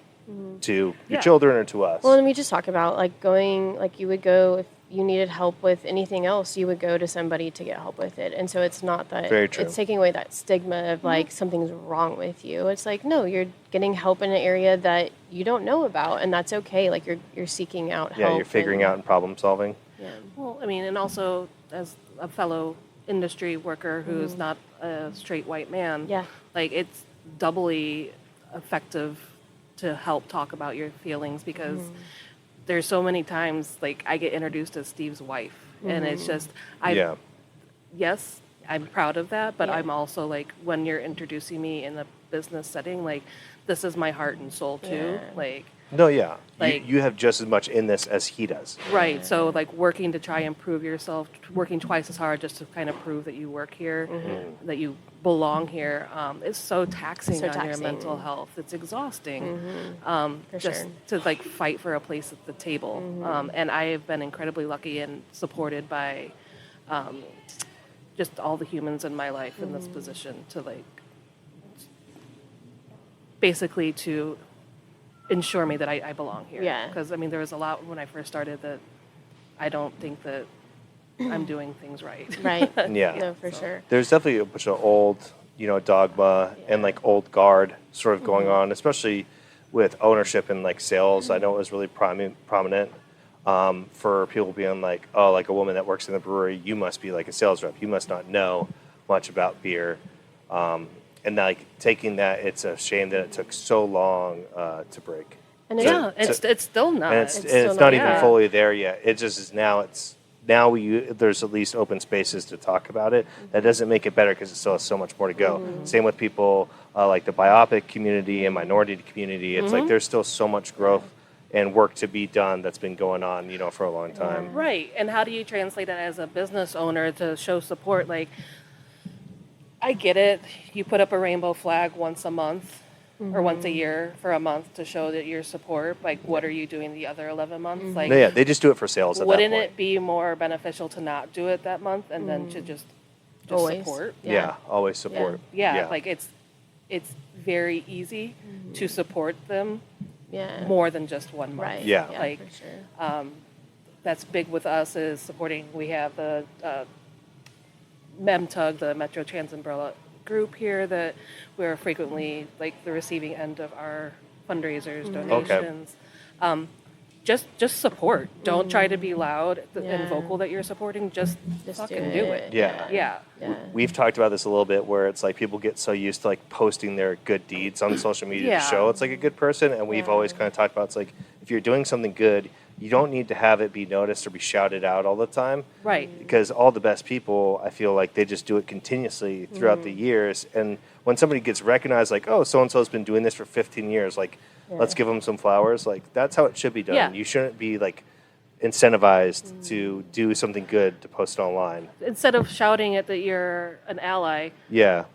to your children or to us.
Well, and we just talk about like going, like you would go if you needed help with anything else, you would go to somebody to get help with it. And so it's not that
Very true.
It's taking away that stigma of like something's wrong with you. It's like, no, you're getting help in an area that you don't know about, and that's okay. Like you're seeking out help.
Yeah, you're figuring out and problem solving.
Yeah.
Well, I mean, and also as a fellow industry worker who's not a straight white man, like it's doubly effective to help talk about your feelings because there's so many times like I get introduced as Steve's wife and it's just yes, I'm proud of that, but I'm also like when you're introducing me in a business setting, like this is my heart and soul too. Like
No, yeah.
Like-
you have just as much in this as he does.
right. So like working to try and prove yourself, working twice as hard just to kind of prove that you work here, that you belong here, is so taxing
So
on your
taxing.
mental health. It's exhausting.
For
Just
sure.
to like fight for a place at the table. And I have been incredibly lucky and supported by just all the humans in my life in this position to like basically to ensure me that I belong here.
Yeah.
Because I mean, there was a lot when I first started that I don't think that I'm doing things right.
Right.
Yeah.
No, for sure.
There's definitely a bunch of old, dogma and like old guard sort of going on, especially with ownership and like sales. I know it was really prominent for people being like, oh, like a woman that works in the brewery, you must be like a sales rep. You must not know much about beer. And like taking that, it's a shame that it took so long to break.
And
It's still not.
And it's
still
not
not
even
yet.
fully there yet. It just is now. There's at least open spaces to talk about it. That doesn't make it better because it still has so much more to go. Same with people like the biopic community and minority community. It's like there's still so much growth and work to be done that's been going on, for a long time.
Right. And how do you translate that as a business owner to show support? Like, I get it. You put up a rainbow flag once a month or once a year for a month to show that your support. Like, what are you doing the other 11 months? Like,
No, yeah, they just do it for sales at that
wouldn't
point.
it be more beneficial to not do it that month and then to just
Always.
support?
Yeah, always support.
Yeah, like it's very easy to support them
Yeah.
more than just 1 month.
Right.
Yeah.
Like,
for sure.
That's big with us is supporting. We have the MEMTUG, the Metro Trans Umbrella group here that we're frequently like the receiving end of our fundraisers, donations. Just support. Don't try to be loud and vocal that you're supporting. Just fucking do it.
Yeah.
Yeah.
We've talked about this a little bit where it's like people get so used to like posting their good deeds on social media to show it's like a good person. And we've always kind of talked about it's like if you're doing something good, you don't need to have it be noticed or be shouted out all the time.
Right.
Because all the best people, I feel like they just do it continuously throughout the years. And when somebody gets recognized like, oh, so-and-so's been doing this for 15 years, like, let's give them some flowers. Like, that's how it should be done.
Yeah.
You shouldn't be like incentivized to do something good to post it online.
Instead of shouting it that you're an ally,
Yeah.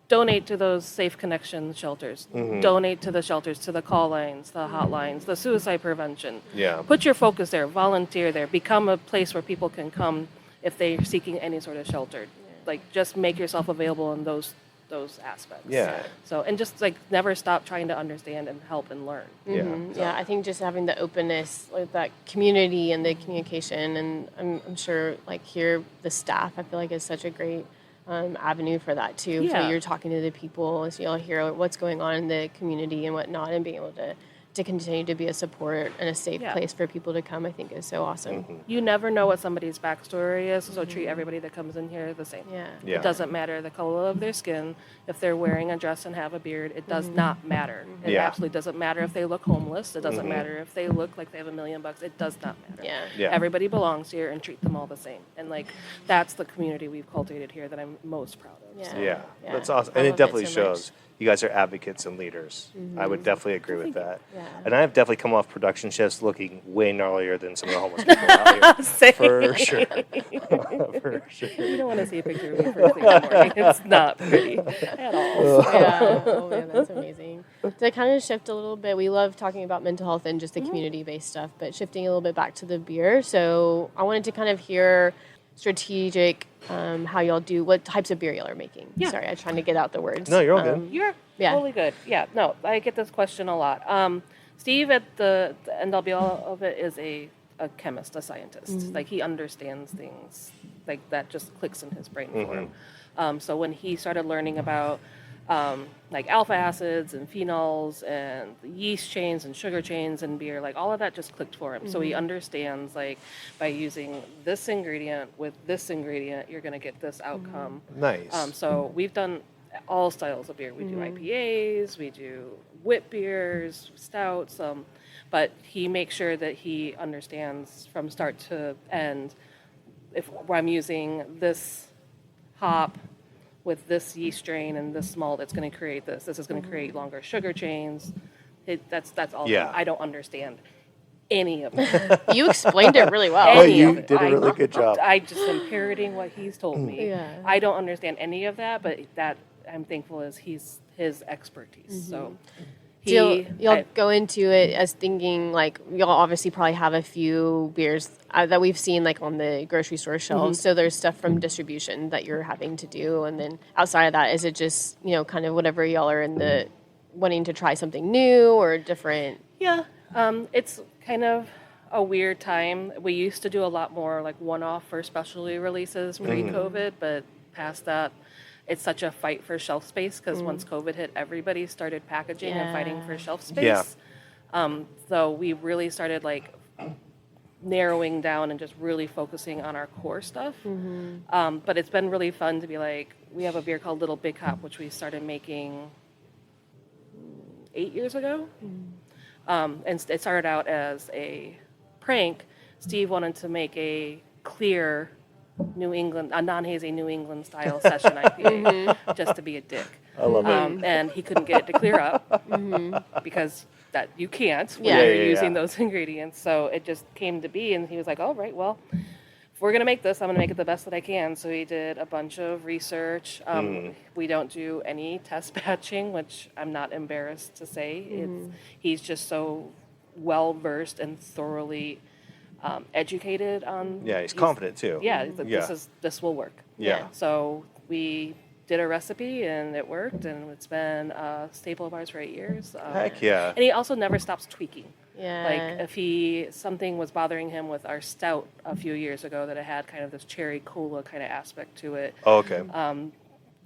donate to those safe connection shelters. Donate to the shelters, to the call lines, the hotlines, the suicide prevention.
Yeah.
Put your focus there. Volunteer there. Become a place where people can come if they're seeking any sort of shelter. Like, just make yourself available in those those aspects.
Yeah.
So, and just like never stop trying to understand and help and learn.
Yeah, I think just having the openness, like that community and the communication, and I'm sure like here the staff, I feel like is such a great avenue for that too.
Yeah.
So you're talking to the people, so you'll hear what's going on in the community and whatnot, and being able to continue to be a support and a safe place for people to come, I think is so awesome.
You never know what somebody's backstory is, so treat everybody that comes in here the same.
Yeah.
It doesn't matter the color of their skin. If they're wearing a dress and have a beard, it does not matter. It absolutely doesn't matter if they look homeless. It doesn't matter if they look like they have $1 million. It does not matter.
Yeah.
Everybody belongs here, and treat them all the same. And like that's the community we've cultivated here that I'm most proud of. So.
Yeah, that's awesome. And it definitely shows you guys are advocates and leaders. I would definitely agree with that.
Yeah.
And I've definitely come off production shifts looking way gnarlier than some of the homeless people out here.
Same.
For sure. For sure.
You don't want to see a picture of me first thing in the morning. It's not pretty at all.
Yeah. Oh man, that's amazing. To kind of shift a little bit, we love talking about mental health and just the community-based stuff, but shifting a little bit back to the beer. So I wanted to kind of hear strategic, how y'all do, what types of beer y'all are making.
Yeah.
Sorry, I'm trying to get out the words.
No, you're all good.
You're totally good. Yeah, no, I get this question a lot. Steve at the end all be all of it is a chemist, a scientist. Like he understands things like that just clicks in his brain for him. So when he started learning about like alpha acids and phenols and yeast chains and sugar chains and beer, like all of that just clicked for him. So he understands like by using this ingredient with this ingredient, you're going to get this outcome.
Nice.
So we've done all styles of beer. We do IPAs, we do wit beers, stouts, but he makes sure that he understands from start to end if I'm using this hop with this yeast strain and this malt, it's going to create this. This is going to create longer sugar chains. That's all.
Yeah.
I don't understand any of it.
You explained it really well.
Well, you did a really good job.
I just am parroting what he's told me.
Yeah.
I don't understand any of that, but that I'm thankful is his expertise. So
You'll go into it as thinking like y'all obviously probably have a few beers that we've seen like on the grocery store shelves. So there's stuff from distribution that you're having to do, and then outside of that, is it just kind of whatever y'all are in the wanting to try something new or different?
Yeah, it's kind of a weird time. We used to do a lot more like one-off for specialty releases pre-COVID, but past that, it's such a fight for shelf space because once COVID hit, everybody started packaging and fighting for shelf space.
Yeah.
So we really started like narrowing down and just really focusing on our core stuff. But it's been really fun to be like, we have a beer called Little Big Hop, which we started making 8 years ago. And it started out as a prank. Steve wanted to make a clear New England, a non-hazy New England style session IPA, just to be a dick.
I love it.
And he couldn't get it to clear up because that you can't when
Yeah.
you're using those ingredients. So it just came to be, and he was like, "All right, well, if we're gonna make this, I'm gonna make it the best that I can." So he did a bunch of research. We don't do any test batching, which I'm not embarrassed to say. He's just so well versed and thoroughly educated on.
Yeah, he's confident too.
Yeah, he's like, this will work.
Yeah.
So we did a recipe and it worked, and it's been a staple of ours for 8 years.
Heck yeah.
And he also never stops tweaking.
Yeah.
Like if something was bothering him with our stout a few years ago that it had kind of this cherry cola kind of aspect to it.
Oh, okay.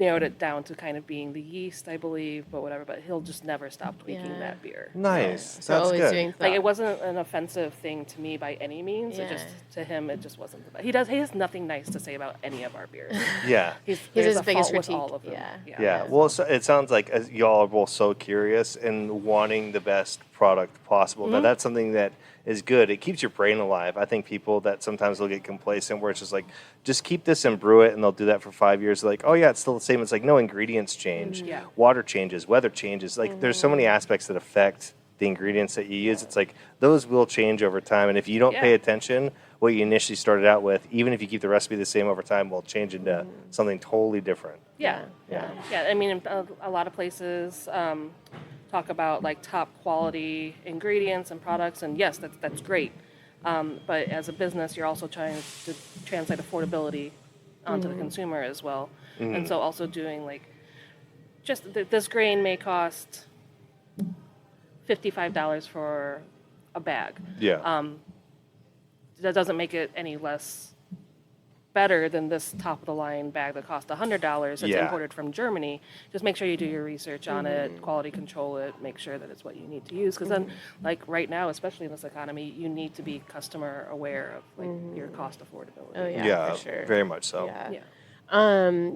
Narrowed it down to kind of being the yeast, I believe, but whatever. But he'll just never stop tweaking that beer.
Nice.
So
That's
always
good.
doing
Like it wasn't an offensive thing to me by any means.
Yeah.
It just to him, it just wasn't. He has nothing nice to say about any of our beers.
Yeah.
He's
his
a
biggest
fault with
critique.
all of them.
Yeah. Well, so it sounds like as y'all are both so curious and wanting the best product possible. Now that's something that is good. It keeps your brain alive. I think people that sometimes will get complacent where it's just like, just keep this and brew it, and they'll do that for 5 years. They're like, oh yeah, it's still the same. It's like, no, ingredients change.
Yeah.
Water changes, weather changes. Like there's so many aspects that affect the ingredients that you use. It's like those will change over time. And if you don't pay attention, what you initially started out with, even if you keep the recipe the same over time, will change into something totally different.
Yeah. I mean, a lot of places talk about like top quality ingredients and products, and yes, that's great. But as a business, you're also trying to translate affordability onto the consumer as well. And so also doing like just this grain may cost $55 for a bag.
Yeah.
That doesn't make it any less better than this top of the line bag that costs $100 that's
Yeah.
imported from Germany. Just make sure you do your research on it, quality control it, make sure that it's what you need to use. Because then, like right now, especially in this economy, you need to be customer aware of like your cost affordability.
Oh yeah,
Yeah,
for sure.
very much so.
Yeah.
Yeah.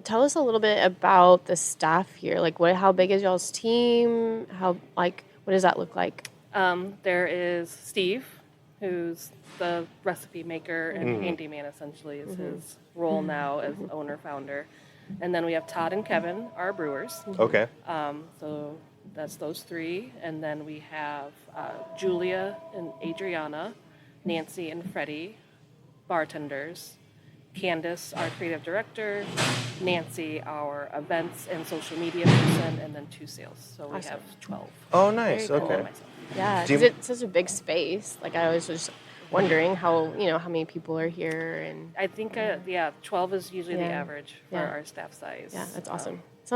Tell us a little bit about the staff here. Like, how big is y'all's team? What does that look like?
There is Steve, who's the recipe maker and handyman, essentially, is his role now as owner-founder. And then we have Todd and Kevin, our brewers.
Okay.
So that's those three. And then we have Julia and Adriana, Nancy and Freddie, bartenders. Candace, our creative director. Nancy, our events and social media person. And then 2 sales. So we
Awesome.
have 12.
Oh, nice.
Very cool.
Okay.
Myself.
Yeah,
Do you-
because it's such a big space. Like, I was just wondering how many people are here, and
I think, 12 is usually the
Yeah.
average for
Yeah.
our staff size.
yeah, that's awesome. That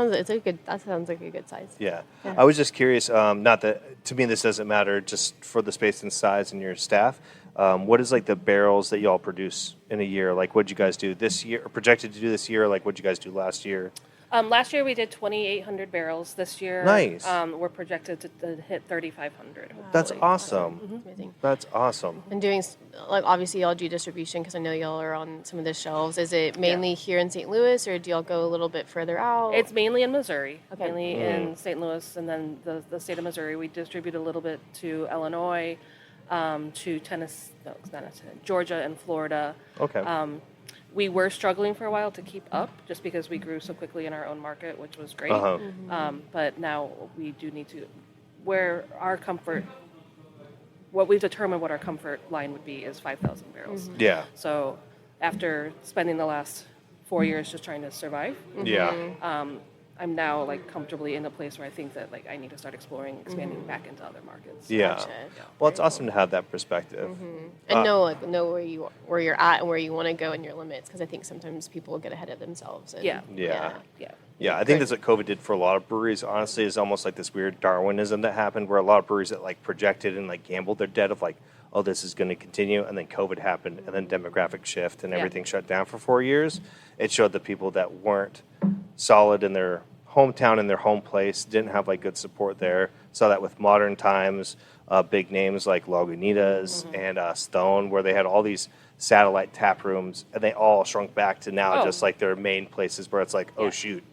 sounds like a good size.
Yeah.
Yeah.
I was just curious, not that, to me this doesn't matter, just for the space and size and your staff. What is like the barrels that y'all produce in a year? Like what'd you guys do this year, or projected to do this year? Like what'd you guys do last year?
Last year we did 2,800 barrels. This year,
Nice.
We're projected to hit 3,500.
That's
hopefully.
awesome.
That's amazing.
That's awesome.
And doing, like, obviously y'all do distribution, because I know y'all are on some of the shelves. Is it mainly here in St. Louis, or do y'all go a little bit further out?
It's mainly in Missouri,
Okay.
mainly in St. Louis, and then the state of Missouri. We distribute a little bit to Illinois, to Tennessee, no, it's not Tennessee, Georgia and Florida.
Okay.
We were struggling for a while to keep up, just because we grew so quickly in our own market, which was great.
Uh-huh.
But now we do need to, where our comfort, what we've determined what our comfort line would be is 5,000 barrels.
Yeah.
So after spending the last 4 years just trying to survive,
Yeah.
I'm now like comfortably in a place where I think that like I need to start expanding back into other markets.
Yeah.
Gotcha.
Well, it's awesome to have that perspective.
And know where you're at and where you want to go in your limits, because I think sometimes people get ahead of themselves. And,
Yeah.
Yeah.
Yeah.
Yeah, I think that's what COVID did for a lot of breweries. Honestly, is almost like this weird Darwinism that happened, where a lot of breweries that like projected and like gambled their debt of like, oh, this is going to continue, and then COVID happened, and then demographic shift, and
Yeah.
everything shut down for 4 years. It showed the people that weren't solid in their hometown, in their home place, didn't have like good support there. Saw that with Modern Times, big names like Lagunitas and Stone, where they had all these satellite tap rooms, and they all shrunk back to now
Oh.
just like their main places where it's like, oh
Yeah.
shoot.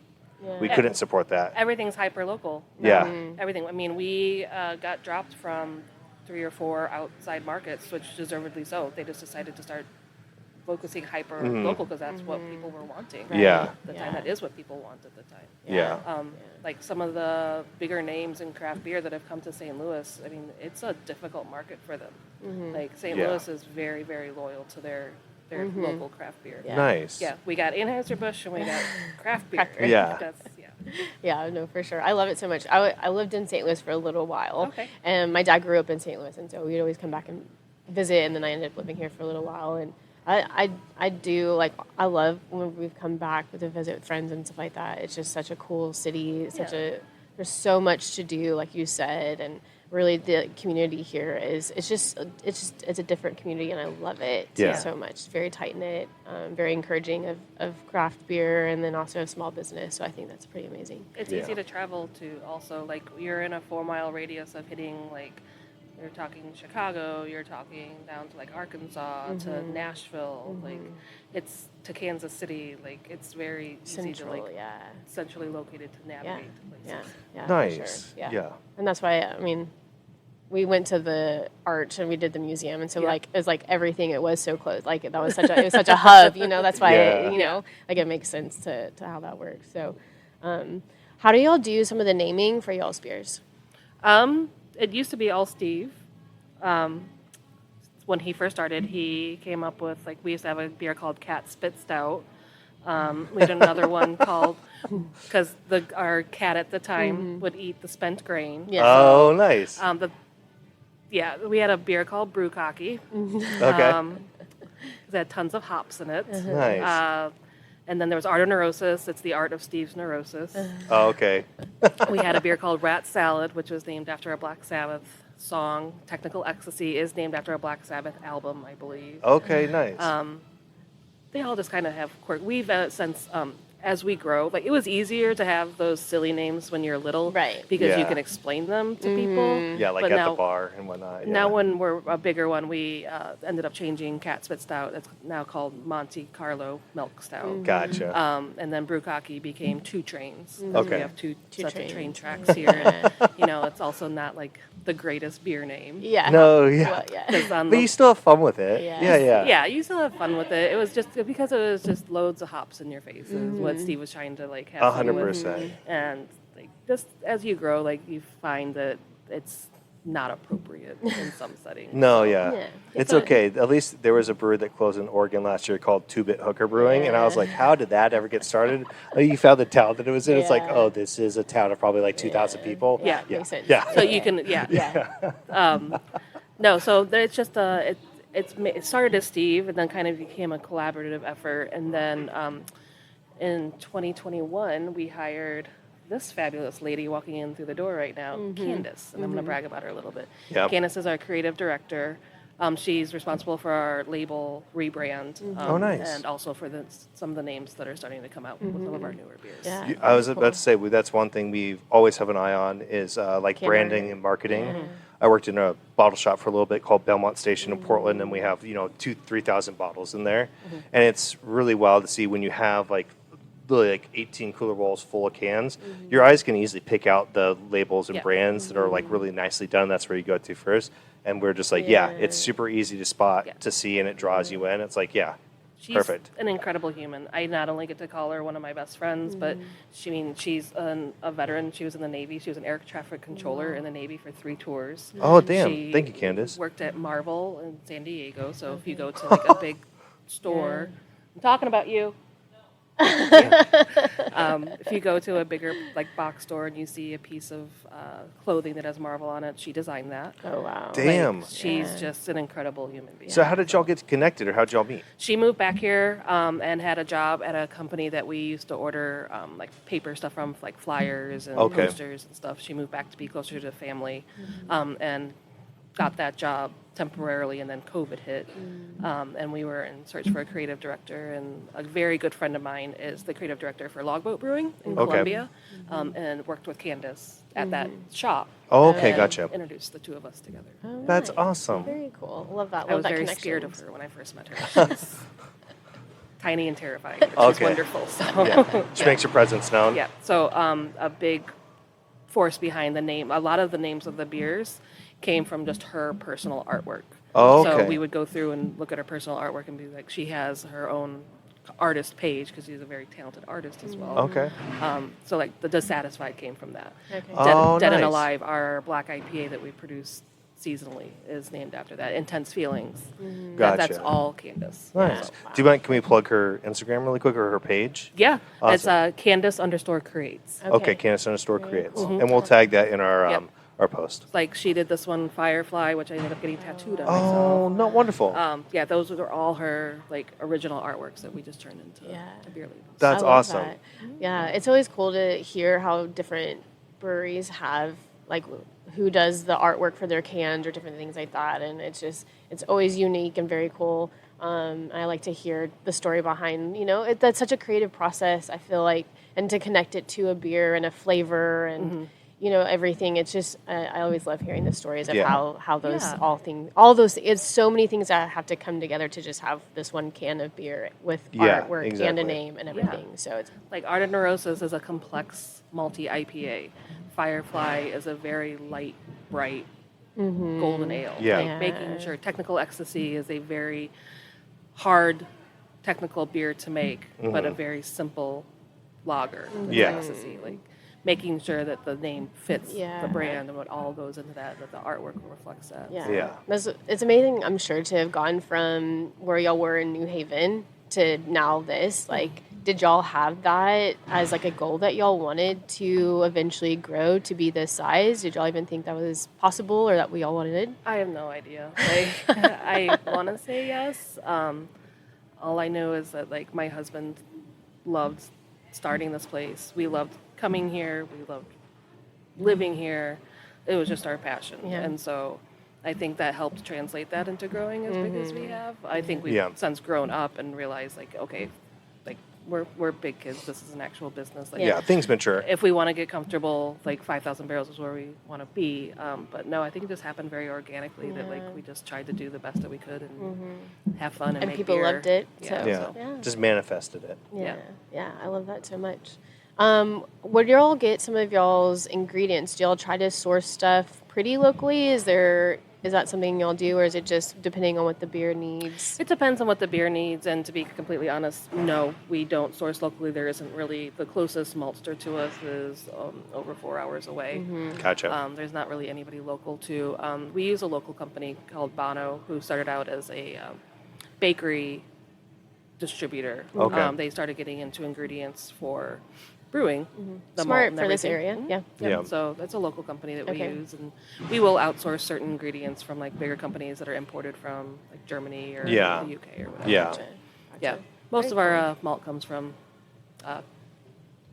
Yeah.
We couldn't support that.
Everything's hyper local.
Yeah.
Everything. I mean, we got dropped from 3 or 4 outside markets, which deservedly so. They just decided to start focusing hyper local because that's what people were wanting.
Yeah.
At the time,
Yeah.
that is what people want at the time.
Yeah.
Like some of the bigger names in craft beer that have come to St. Louis, I mean, it's a difficult market for them. Like St.
Yeah.
Louis is very, very loyal to their local craft beer.
Yeah.
Nice.
Yeah, we got Anheuser-Busch and we got craft beer.
Craft beer.
Yeah.
That's, yeah.
Yeah, no, for sure. I love it so much. I lived in St. Louis for a little while.
Okay.
And my dad grew up in St. Louis, and so we'd always come back and visit, and then I ended up living here for a little while. And I do, like, I love when we've come back to visit with friends and stuff like that. It's just such a cool city. It's there's so much to do, like you said, and really the community here it's a different community, and I love it so much. It's very tight knit, very encouraging of craft beer, and then also small business. So I think that's pretty amazing.
It's
Yeah.
easy to travel to also. Like, you're in a 4-mile radius of hitting, like, you're talking Chicago, you're talking down to, like, Arkansas, to Nashville, like, it's to Kansas City. Like, it's very easy
Central,
to, like,
yeah.
centrally located to navigate to places.
Yeah,
Nice.
for sure.
Yeah.
And that's why, I mean, we went to the Arch and we did the museum, and so
Yeah.
like it was like everything. It was so close. Like it was such a hub. You know, that's why
Yeah.
like it makes sense to how that works. So, how do y'all do some of the naming for y'all's beers?
It used to be all Steve. When he first started, he came up with, like, we used to have a beer called Cat Spit Stout. We had another one called, because our cat at the time would eat the spent grain.
Yeah.
Oh, nice.
We had a beer called Brew Cocky.
Okay.
It had tons of hops in it.
Nice.
And then there was Art of Neurosis. It's the art of Steve's neurosis.
Oh, okay.
We had a beer called Rat Salad, which was named after a Black Sabbath song. Technical Ecstasy is named after a Black Sabbath album, I believe.
Okay, nice.
They all just kind of have quirk. We've since as we grow, like it was easier to have those silly names when you're little,
Right.
Because you
Yeah.
can explain them to people.
Yeah, like
but
at
now,
the bar and whatnot. Yeah.
Now when we're a bigger one, we ended up changing Cat Spit Stout. It's now called Monte Carlo Milk Stout.
Gotcha.
And then Brewcocky became 2 trains.
Okay.
We have two sets
trains.
of train tracks here. And, it's also not like the greatest beer name.
Yeah.
No, yeah.
Well, yeah.
'Cause on
But
the-
you still have fun with it.
Yeah.
yeah, you still have fun with it. It was just because it was just loads of hops in your face. Is what Steve was trying to like have fun with.
100%.
And like just as you grow, like you find that it's not appropriate in some settings.
No, yeah.
Yeah.
It's
But-
okay. At least there was a brewery that closed in Oregon last year called 2-Bit Hooker Brewing, and I was like, how did that ever get started? You found the town that it was in. It's like,
Yeah.
oh, this is a town of probably like 2,000 people.
Yeah.
Makes sense.
Yeah.
So you can, no. So it's just it started as Steve, and then kind of became a collaborative effort, and then in 2021 we hired this fabulous lady walking in through the door right now, Candace, and I'm going to brag about her a little bit.
Yep.
Candace is our creative director. She's responsible for our label rebrand,
Oh, nice.
and also for some of the names that are starting to come out with some of our newer beers.
Yeah.
I was about to say that's one thing we always have an eye on is like
Camera.
branding and marketing. I worked in a bottle shop for a little bit called Belmont Station in Portland, and we have 2,000-3,000 bottles in there, and it's really wild to see when you have like literally like 18 cooler bowls full of cans. Your eyes can easily pick out the labels and
Yeah.
brands that are like really nicely done. That's where you go to first, and we're just like,
Yeah.
it's super easy to spot,
Yeah.
to see, and it draws you in. It's like,
She's
perfect.
an incredible human. I not only get to call her one of my best friends, but she's a veteran. She was in the Navy. She was an air traffic controller in the Navy for 3 tours.
Oh, damn.
She
Thank you, Candace.
Worked at Marvel in San Diego. So if you go to like a big store, I'm talking about you. If you go to a bigger like box store and you see a piece of clothing that has Marvel on it, she designed that.
Oh wow.
Damn.
She's just an incredible human being.
So how did y'all get connected, or how did y'all meet?
She moved back here and had a job at a company that we used to order like paper stuff from, like flyers and
Okay.
posters and stuff. She moved back to be closer to family and got that job temporarily, and then COVID hit. And we were in search for a creative director, and a very good friend of mine is the creative director for Logboat Brewing in
Okay.
Columbia, and worked with Candace at that shop.
Oh, okay,
and
gotcha.
Introduced the two of us together.
Oh,
That's
nice.
awesome.
Very cool. Love that. Love
I was
that
very
connection.
scared of her when I first met her. She's tiny and terrifying, but she's
Okay.
wonderful. So.
Yeah. She makes your presence known.
Yeah. So a big force behind the name. A lot of the names of the beers came from just her personal artwork.
Oh,
So
okay.
we would go through and look at her personal artwork and be like, she has her own artist page because she's a very talented artist as well.
Okay.
So like the Dissatisfied came from that.
Okay.
Oh,
Dead and
nice.
Alive, our black IPA that we produce seasonally, is named after that. Intense Feelings. That's
Gotcha.
all Candace.
Nice.
So,
Do you mind? Can we plug her Instagram really quick, or her page?
yeah. It's
Awesome.
Candace_creates.
Okay, Candace_creates, and we'll tag that in our
Yep.
our post.
Like she did this one Firefly, which I ended up getting tattooed on myself.
Oh, no, wonderful.
Yeah, those are all her like original artworks that we just turned into
Yeah.
beer labels.
That's
I love
awesome.
that. Yeah, it's always cool to hear how different breweries have like who does the artwork for their cans or different things like that, and it's always unique and very cool. I like to hear the story behind that's such a creative process. I feel like, and to connect it to a beer and a flavor and everything. It's just I always love hearing the stories of
Yeah.
how those
Yeah.
all those it's so many things that have to come together to just have this one can of beer with
Yeah,
artwork and
exactly.
a name and everything. So it's
Like Art of Neurosis is a complex multi IPA. Firefly is a very light, bright golden ale.
Yeah.
Like making sure Technical Ecstasy is a very hard technical beer to make, but a very simple lager.
Yeah.
Ecstasy. Like making sure that the name fits
Yeah.
the brand and what all goes into that the artwork reflects that.
yeah.
Yeah.
It's amazing, I'm sure, to have gone from where y'all were in New Haven to now this. Like, did y'all have that as like a goal that y'all wanted to eventually grow to be this size? Did y'all even think that was possible or that we all wanted?
I have no idea. Like, I want to say yes. All I know is that like my husband loved starting this place. We loved coming here. We loved living here. It was just our passion.
Yeah.
And so I think that helped translate that into growing as big as we have. I think we've
Yeah.
since grown up and realized, like, okay, like we're big kids. This is an actual business. Like,
Yeah, things mature.
if we want to get comfortable, like 5,000 barrels is where we want to be. But no, I think it just happened very organically that like we just tried to do the best that we could and have fun and make
people
beer.
loved it.
Yeah.
So.
Yeah.
Yeah.
Just manifested it.
Yeah.
Yeah.
I love that so much. Where do y'all get some of y'all's ingredients? Do y'all try to source stuff pretty locally? Is that something y'all do, or is it just depending on what the beer needs?
It depends on what the beer needs, and to be completely honest, no, we don't source locally. There isn't really, the closest maltster to us is over 4 hours away.
Gotcha.
There's not really anybody local to. We use a local company called Bono, who started out as a bakery distributor.
Okay.
They started getting into ingredients for brewing. The malt
Smart
and
for this
everything.
area. Yeah.
Yeah.
So that's a local company that we
Okay.
use, and we will outsource certain ingredients from like bigger companies that are imported from like Germany or
Yeah.
the UK or whatever.
Yeah.
Gotcha.
Yeah. Most of our malt comes from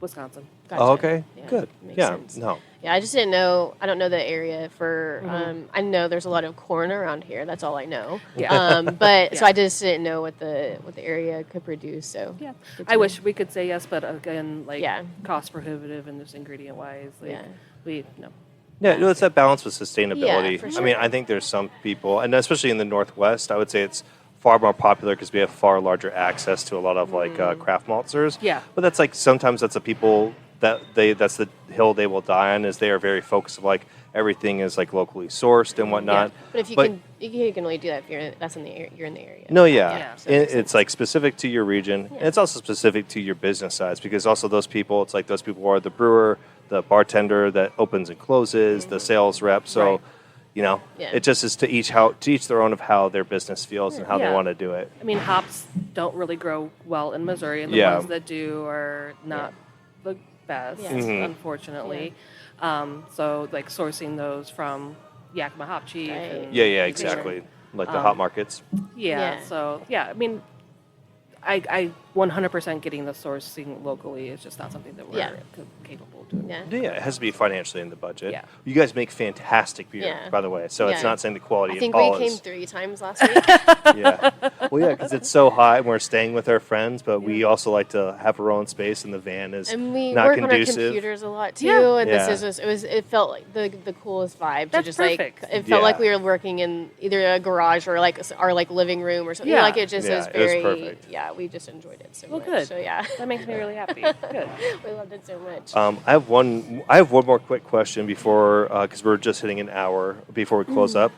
Wisconsin.
Gotcha.
Oh, okay.
Yeah,
Good.
makes
Yeah.
sense.
No.
Yeah, I just didn't know. I don't know the area for. I know there's a lot of corn around here. That's all I know.
Yeah.
But so
Yeah.
I just didn't know what the area could produce. So
Yeah.
good to
I
know.
wish we could say yes, but again, like
Yeah.
cost prohibitive and just ingredient wise, like
Yeah.
we no.
Yeah, no, it's that balance with sustainability.
for
I mean,
sure.
I think there's some people, and especially in the Northwest, I would say it's far more popular because we have far larger access to a lot of like craft maltsters.
Yeah.
But that's like sometimes that's the people that's the hill they will die on, is they are very focused of like everything is like locally sourced and whatnot.
But if you can only do that if you're in the area.
No, yeah.
Yeah.
So that makes
It's like specific to your region. And it's also specific to your business size, because also those people, it's like those people are the brewer, the bartender that opens and closes, the sales rep. So,
Right.
you know,
Yeah.
it just is to each their own of how their business feels and how they
Yeah.
want to do it.
I mean, hops don't really grow well in Missouri, and the
Yeah.
ones that do are not the best,
Yeah.
unfortunately. So, like sourcing those from Yakima Hop Chief.
Right.
And
Yeah, exactly. Like the hot markets.
Yeah.
Yeah.
So, yeah, I mean, I 100% getting the sourcing locally is just not something that we're
Yeah.
capable of doing.
Yeah.
Yeah, it has to be financially in the budget.
Yeah.
You guys make fantastic beer,
Yeah.
by the way. So it's
Yeah.
not saying the quality
I think
at all
we came
is.
3 times last week.
Yeah. Well, yeah, because it's so hot and we're staying with our friends, but we also like to have our own space, and the van is
And we
not
work on our
conducive.
computers a lot too,
Yeah.
and
Yeah.
this is just, it felt like the coolest vibe
That's
to just
perfect.
like it felt like
Yeah.
we were working in either a garage or like our like living room or something.
Yeah.
Like it just
Yeah,
was
it was
very
perfect.
yeah, we just enjoyed it so
Well,
much.
good.
So yeah.
That makes me really happy. Good.
We loved it so much.
I have one more quick question before, because we're just hitting an hour before we close up.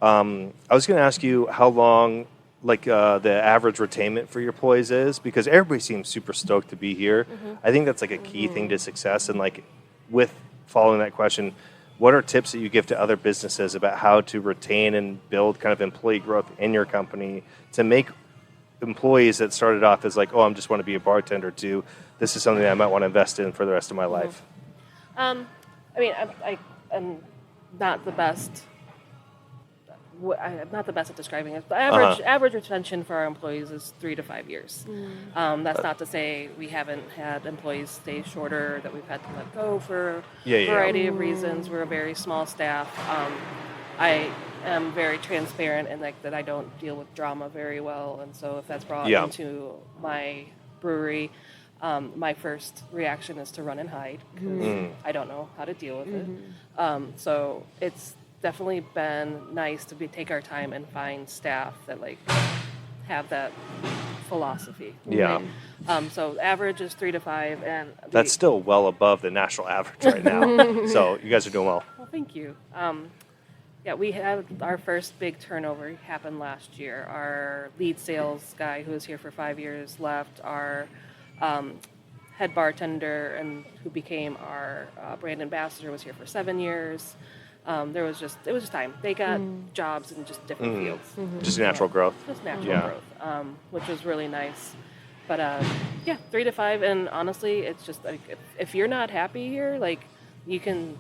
I was going to ask you how long, like the average retainment for your employees is, because everybody seems super stoked to be here. I think that's like a key thing to success. And like with following that question, what are tips that you give to other businesses about how to retain and build kind of employee growth in your company to make employees that started off as like, oh, I just want to be a bartender, to this is something that I might want to invest in for the rest of my life?
I mean, I'm not the best. I'm not the best at describing it. The average retention for our employees is 3 to 5 years. That's not to say we haven't had employees stay shorter, that we've had to let go for a variety of reasons. We're a very small staff. I am very transparent and like that I don't deal with drama very well, and so if that's brought into my brewery, my first reaction is to run and hide because I don't know how to deal with it. So it's definitely been nice to take our time and find staff that like have that philosophy.
Yeah.
So average is 3 to 5, and
That's still well above the national average right now. So you guys are doing well.
Well, thank you. Yeah, we had our first big turnover happen last year. Our lead sales guy, who was here for 5 years, left. Our head bartender, and who became our brand ambassador, was here for 7 years. It was just time. They got jobs in just different fields.
Just natural growth.
Just natural growth, which was really nice. But yeah, 3 to 5, and honestly, it's just like if you're not happy here, like you can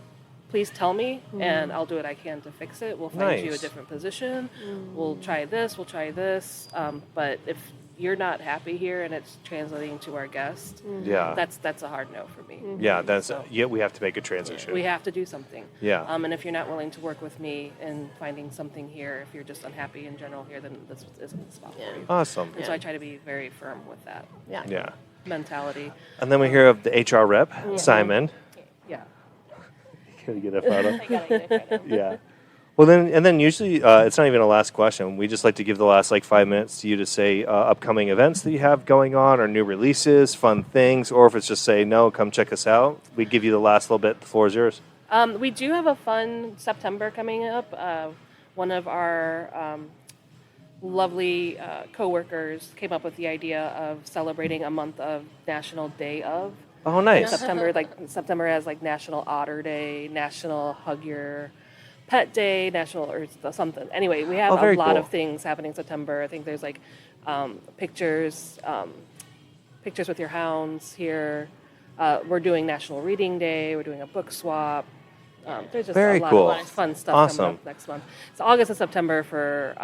please tell me, and I'll do what I can to fix it. We'll find you a different position. We'll try this. But if you're not happy here and it's translating to our guest,
Yeah.
that's a hard no for me.
Yeah, that's
So-
we have to make a transition.
We have to do something.
Yeah.
And if you're not willing to work with me in finding something here, if you're just unhappy in general here, then this isn't the spot for you.
Awesome.
And so I try to be very firm with that
Yeah.
mentality.
And then we hear of the HR rep, Simon.
Yeah.
Can we get a photo?
I gotta get it right now.
Yeah. Well, then usually it's not even a last question. We just like to give the last 5 minutes to you to say upcoming events that you have going on, or new releases, fun things, or if it's just say no, come check us out. We give you the last little bit. The floor is yours.
We do have a fun September coming up. One of our lovely coworkers came up with the idea of celebrating a month of National Day of.
Oh, nice.
September has National Otter Day, National Hug Your Pet Day, National or something. Anyway, we have a
very
lot
cool.
of things happening in September. I think there's pictures with your hounds here. We're doing National Reading Day. We're doing a book swap. There's just
Very
a lot
cool.
of fun stuff
Awesome.
coming up next month. So August and September for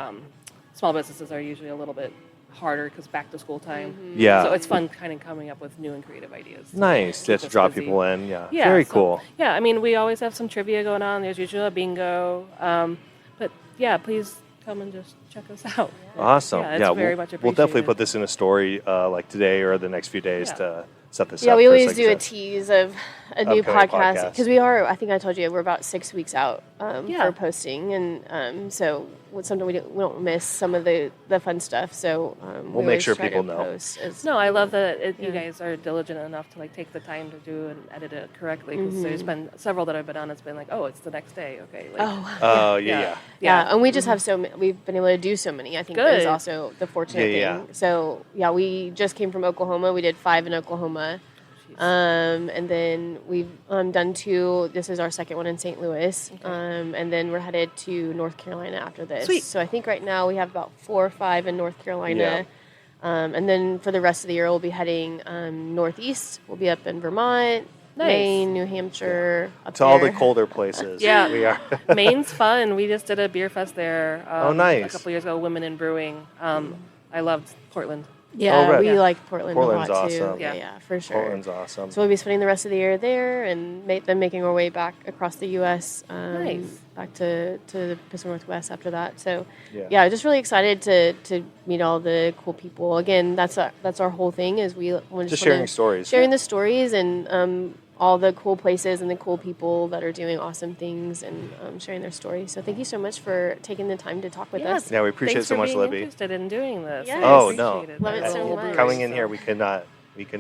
small businesses are usually a little bit harder because back to school time.
Yeah.
So it's fun kind of coming up with new and creative ideas.
Nice.
keep
That's to
us
draw
busy.
people in. Yeah.
Yeah,
Very
so-
cool.
Yeah, I mean, we always have some trivia going on. There's usually a bingo. But yeah, please come and just check us out.
Awesome.
Yeah, it's
Yeah,
very
we'll,
much
we'll definitely
appreciated.
put this in a story today or the next few days
Yeah.
to set this
Yeah,
up.
we
for
always do a
success.
tease of a new
Upcoming
podcast
podcast.
because we are. I think I told you we're about 6 weeks out
Yeah.
for posting, and so sometimes we don't miss some of the fun stuff. So
We'll
we
make
always
sure
try to
people know.
post as-
No, I love that you
Yeah.
guys are diligent enough to take the time to do and edit it correctly. Because there's been several that I've been on. It's been oh, it's the next day. Okay.
Oh,
Oh, yeah.
yeah, and we just have so many. We've been able to do so many. I think that is
Good.
also the fortunate
Yeah,
thing. So yeah, we just came from Oklahoma. We did 5 in Oklahoma. And then we've done 2. This is our second one in St. Louis. And then we're headed to North Carolina after this.
Sweet.
So I think right now we have about 4 or 5 in North Carolina.
Yeah.
And then for the rest of the year, we'll be heading northeast. We'll be up in Vermont,
Nice.
Maine, New Hampshire, up
To all the
there.
colder places.
Yeah.
We are.
Maine's fun. We just did a beer fest there.
Oh, nice.
A couple years ago, Women in Brewing. I loved Portland.
Yeah,
right.
we
Yeah.
like Portland
Portland's
a lot
awesome.
too.
Yeah.
Yeah, for sure.
Portland's awesome.
So we'll be spending the rest of the year there and then making our way back across the U.S.
Nice.
Back to the Pacific Northwest after that. So
Yeah.
yeah, just really excited to meet all the cool people. Again, that's our whole thing is we want
Just sharing stories.
sharing the stories and all the cool places and the cool people that are doing awesome things and sharing their stories. So thank you so much for taking the time to talk with us.
Yeah, we appreciate
Thanks
it so
for
much,
being
Libby.
interested in doing this.
Yes.
I
Oh, no.
appreciate it.
Love it
That's
so
a whole
much.
brewery,
Coming in
so-
here, we could not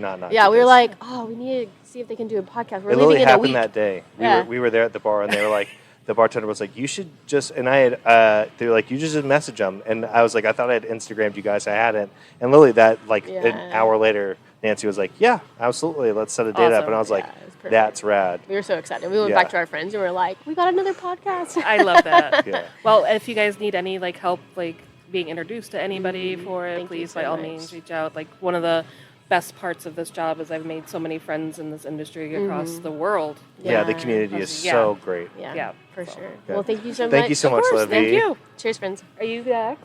not.
Yeah,
do
we were
this.
like, oh, we need to see if they can do a podcast. We're
It
leaving
literally
in a
happened
week.
that day.
Yeah.
We were there at the bar, and they were like, the bartender was like, you should just, and I had, they were like, you just message them, and I was like, I thought I had Instagrammed you guys, I hadn't, and literally that, an
Yeah.
hour later, Nancy was like, yeah, absolutely, let's set a date up,
Awesome.
and I was like,
Yeah, it was perfect.
that's rad.
We were so excited. We went
Yeah.
back to our friends and we were like, we got another podcast.
I love that.
Yeah.
Well, if you guys need any help being introduced to anybody for it,
Thank you
please
so
by all
much.
means reach out. One of the best parts of this job is I've made so many friends in this industry across the world.
Yeah, the community is
Yeah.
so great.
Yeah,
Yeah,
for
so,
sure.
yeah.
Well, thank you so much.
Thank you so
Of
much,
course,
Libby.
thank you.
Cheers, friends.
Are you next?